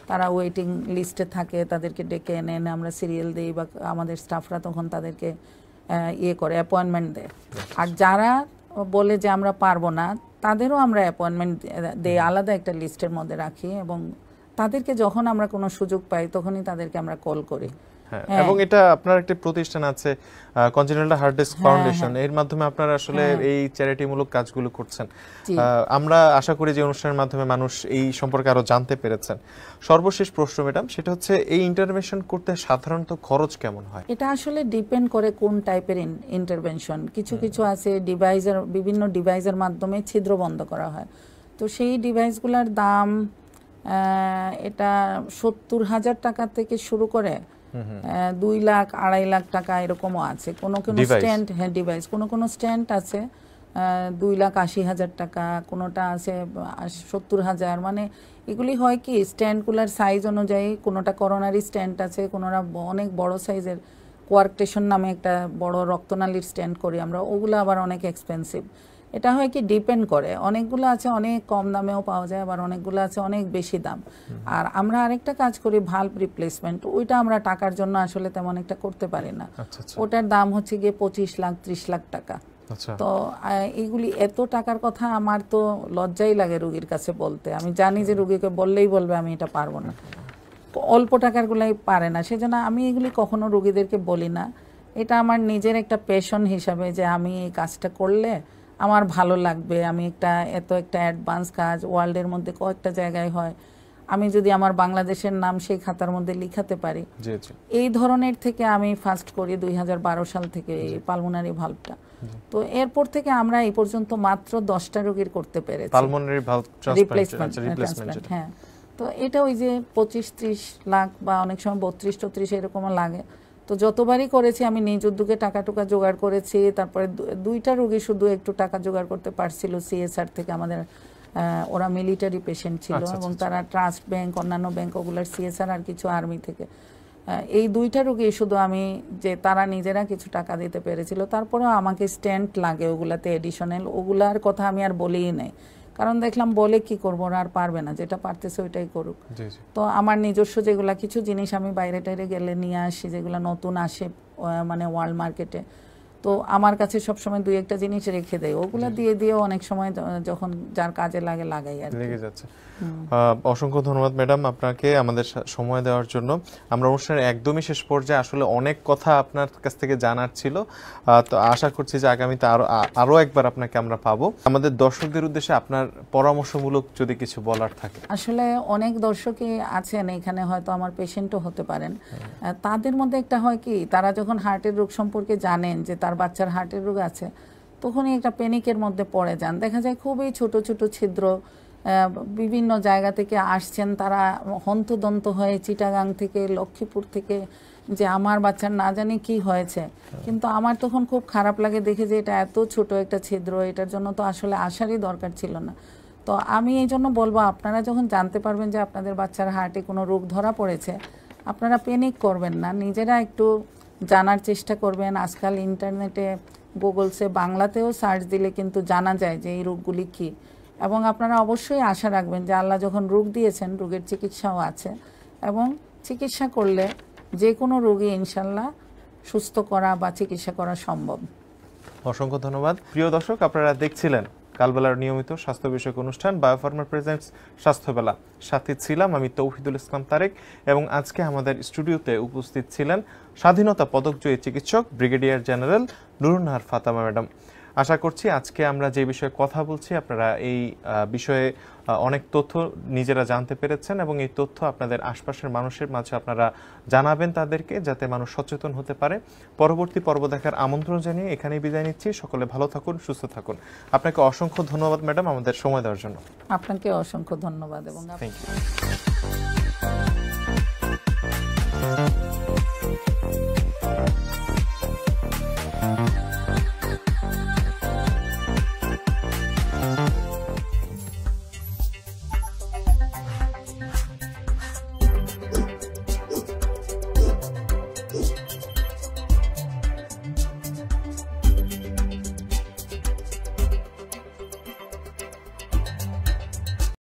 তারা ওয়েটিং লিস্টে থাকে, তাদেরকে ডেকে এনে আমরা সিরিয়াল দিই, বা আমাদের স্টাফরা তখন তাদেরকে ইয়ে করে অ্যাপয়েন্টমেন্ট দেয়। আর যারা বলে যে আমরা পারবো না, তাদেরও আমরা অ্যাপয়েন্টমেন্ট দেই, আলাদা একটা লিস্টের মধ্যে রাখি, এবং তাদেরকে যখন আমরা কোনো সুযোগ পাই তখনই তাদেরকে আমরা কল করি। এবং এটা আপনার একটা প্রতিষ্ঠান আছে কনজেনিটাল হার্ট ডিস্ক ফাউন্ডেশন, এর মাধ্যমে আপনারা আসলে এই চ্যারিটিমূলক কাজগুলো করছেন। আমরা আশা করি যে অনুষ্ঠানের মাধ্যমে মানুষ এই সম্পর্কে আরো জানতে পেরেছেন। সর্বশেষ প্রশ্ন ম্যাডাম, সেটা হচ্ছে এই ইন্টারভেনশন করতে সাধারণত খরচ কেমন হয়? এটা আসলে ডিপেন্ড করে কোন টাইপের ইন্টারভেনশন। কিছু কিছু আছে ডিভাইসের, বিভিন্ন ডিভাইসের মাধ্যমে ছিদ্র বন্ধ করা হয়, তো সেই ডিভাইসগুলোর দাম এটা 70,000 টাকা থেকে শুরু করে 2 লাখ 2.5 লাখ টাকা এরকমও আছে। কোনো কোনো স্ট্যান্ড, হ্যাঁ ডিভাইস, কোনো স্ট্যান্ড আছে 2,80,000 টাকা, কোনোটা আছে 70,000। মানে এগুলি হয় কি স্ট্যান্ডগুলার সাইজ অনুযায়ী, কোনোটা করোনারি স্ট্যান্ড আছে, কোনোটা অনেক বড় সাইজের কোয়ার্কটেশন নামে একটা বড় রক্তনালীর স্ট্যান্ড করি আমরা, ওগুলো আবার অনেক এক্সপেন্সিভ। এটা হয় কি ডিপেন্ড করে, অনেকগুলো আছে অনেক কম দামেও পাওয়া যায়, আবার অনেকগুলো আছে অনেক বেশি দাম। আর আমরা আরেকটা কাজ করি ভাল্ব রিপ্লেসমেন্ট, ওইটা আমরা টাকার জন্য আসলে তেমন একটা করতে পারি না। ওটার দাম হচ্ছে গিয়ে 25 লাখ 30 লাখ টাকা। তো এইগুলি এত টাকার কথা আমার তো লজ্জাই লাগে রুগীর কাছে বলতে। আমি জানি যে রুগীকে বললেই বলবে আমি এটা পারবো না, অল্প টাকার গুলাই পারে না, সেজন্য আমি এগুলি কখনো রুগীদেরকে বলি না। এটা আমার নিজের একটা প্যাশন হিসাবে যে আমি এই কাজটা করলে আমার ভালো লাগবে। আমি একটা অ্যাডভান্স কাজ ওয়ার্ল্ডের মধ্যে কয়েকটা জায়গায় হয়, আমি যদি আমার বাংলাদেশের নাম সেই খাতার মধ্যে লিখাতে পারি, এই ধরনের থেকে আমি ফার্স্ট করি 2012 সাল থেকে এই পালমোনারি ভালভটা। তো এরপর থেকে আমরা এই পর্যন্ত মাত্র 10টা রোগীর করতে পেরেছি পালমোনারি ভালভ রিপ্লেসমেন্ট। হ্যাঁ, তো এটা ওই যে 25-30 লাখ বা অনেক সময় 32-33 এরকমও লাগে। তো যতবারই করেছি আমি নিজ উদ্যোগে টাকা জোগাড় করেছি। তারপরে 2টা রোগী শুধু একটু টাকা জোগাড় করতে পারছিল সিএসআর থেকে, আমাদের ওরা মিলিটারি পেশেন্ট ছিল, এবং তারা ট্রাস্ট ব্যাংক, অন্যান্য ব্যাংক, ওগুলার সিএসআর, আর কিছু আর্মি থেকে। এই 2টা রোগী শুধু আমি, যে তারা নিজেরা কিছু টাকা দিতে পেরেছিল। তারপরেও আমাকে স্ট্যান্ড লাগে ওগুলাতে এডিশনাল, ওগুলার কথা আমি আর বলিই নাই, কারণ দেখলাম বলে কি করবো, আর পারবে না, যেটা পারতেছে ওইটাই করুক। তো আমার নিজস্ব যেগুলা কিছু জিনিস আমি বাইরে টাইরে গেলে নিয়ে আসি, যেগুলো নতুন আসে মানে ওয়ার্ল্ড মার্কেটে, তো আমার কাছে সবসময় 2-1টা জিনিস রেখে দেয়, ওগুলা দিয়ে অনেক সময় যখন যার কাজে লাগে লাগাই আর লেগে যাচ্ছে। অসংখ্য ধন্যবাদ ম্যাডাম আপনাকে আমাদের সময় দেওয়ার জন্য। আমরা অনুষ্ঠানের একদমই শেষ পর্যায়ে, আসলে অনেক কথা আপনার কাছ থেকে জানার ছিল, তো আশা করছি যে আগামীতে আরো একবার আপনাকে আমরা পাবো। আমাদের দর্শকদের উদ্দেশ্যে আপনার পরামর্শমূলক যদি কিছু বলার থাকে। আসলে অনেক দর্শকই আছেন এখানে, হয়তো আমার পেশেন্টও হতে পারেন, তাদের মধ্যে একটা হয় কি, তারা যখন হার্টের রোগ সম্পর্কে জানেন যে তার বাচ্চার হার্টের রোগ আছে, তখনই একটা প্যানিকের মধ্যে পড়ে যান। দেখা যায় খুবই ছোট ছোট ছিদ্র, বিভিন্ন জায়গা থেকে আসছেন তারা হন্তদন্ত হয়ে, চিটাগাং থেকে, লক্ষ্মীপুর থেকে, যে আমার বাচ্চার না জানি কি হয়েছে। কিন্তু আমার তখন খুব খারাপ লাগে দেখে যে এটা এত ছোট একটা ছিদ্র, এটার জন্য তো আসলে আসারই দরকার ছিল না। তো আমি এই জন্য বলবো, আপনারা যখন জানতে পারবেন যে আপনাদের বাচ্চার হার্টে কোনো রোগ ধরা পড়েছে, আপনারা প্যানিক করবেন না, নিজেরা একটু জানার চেষ্টা করবেন। আজকাল ইন্টারনেটে, গুগলসে বাংলাতেও সার্চ দিলে কিন্তু জানা যায় যে এই রোগগুলি কী। এবং আপনারা অবশ্যই আশা রাখবেন যে আল্লাহ যখন রোগ দিয়েছেন, রোগের চিকিৎসাও আছে, এবং চিকিৎসা করলে যে কোনো রোগী ইনশাল্লাহ সুস্থ করা বা চিকিৎসা করা সম্ভব। অসংখ্য ধন্যবাদ। প্রিয় দর্শক, আপনারা দেখছিলেন কালবেলার নিয়মিত স্বাস্থ্য বিষয়ক অনুষ্ঠান বায়োফার্মার প্রেজেন্টস স্বাস্থ্যবেলা। সাথে ছিলাম আমি তৌহিদুল ইসলাম তারেক, এবং আজকে আমাদের স্টুডিওতে উপস্থিত ছিলেন স্বাধীনতা পদকজয়ী চিকিৎসক brigadier general Nurun Nahar Fatema madam. আশা করছি আজকে আমরা যে বিষয়ে কথা বলছি আপনারা এই বিষয়ে অনেক তথ্য নিজেরা জানতে পেরেছেন এবং এই তথ্য আপনাদের আশপাশের মানুষের মাঝে আপনারা জানাবেন তাদেরকে, যাতে মানুষ সচেতন হতে পারে। পরবর্তী পর্ব দেখার আমন্ত্রণ জানিয়ে এখানেই বিদায় নিচ্ছি। সকলে ভালো থাকুন, সুস্থ থাকুন। আপনাকে অসংখ্য ধন্যবাদ ম্যাডাম আমাদের সময় দেওয়ার জন্য। আপনাকে অসংখ্য ধন্যবাদ এবং থ্যাংক ইউ।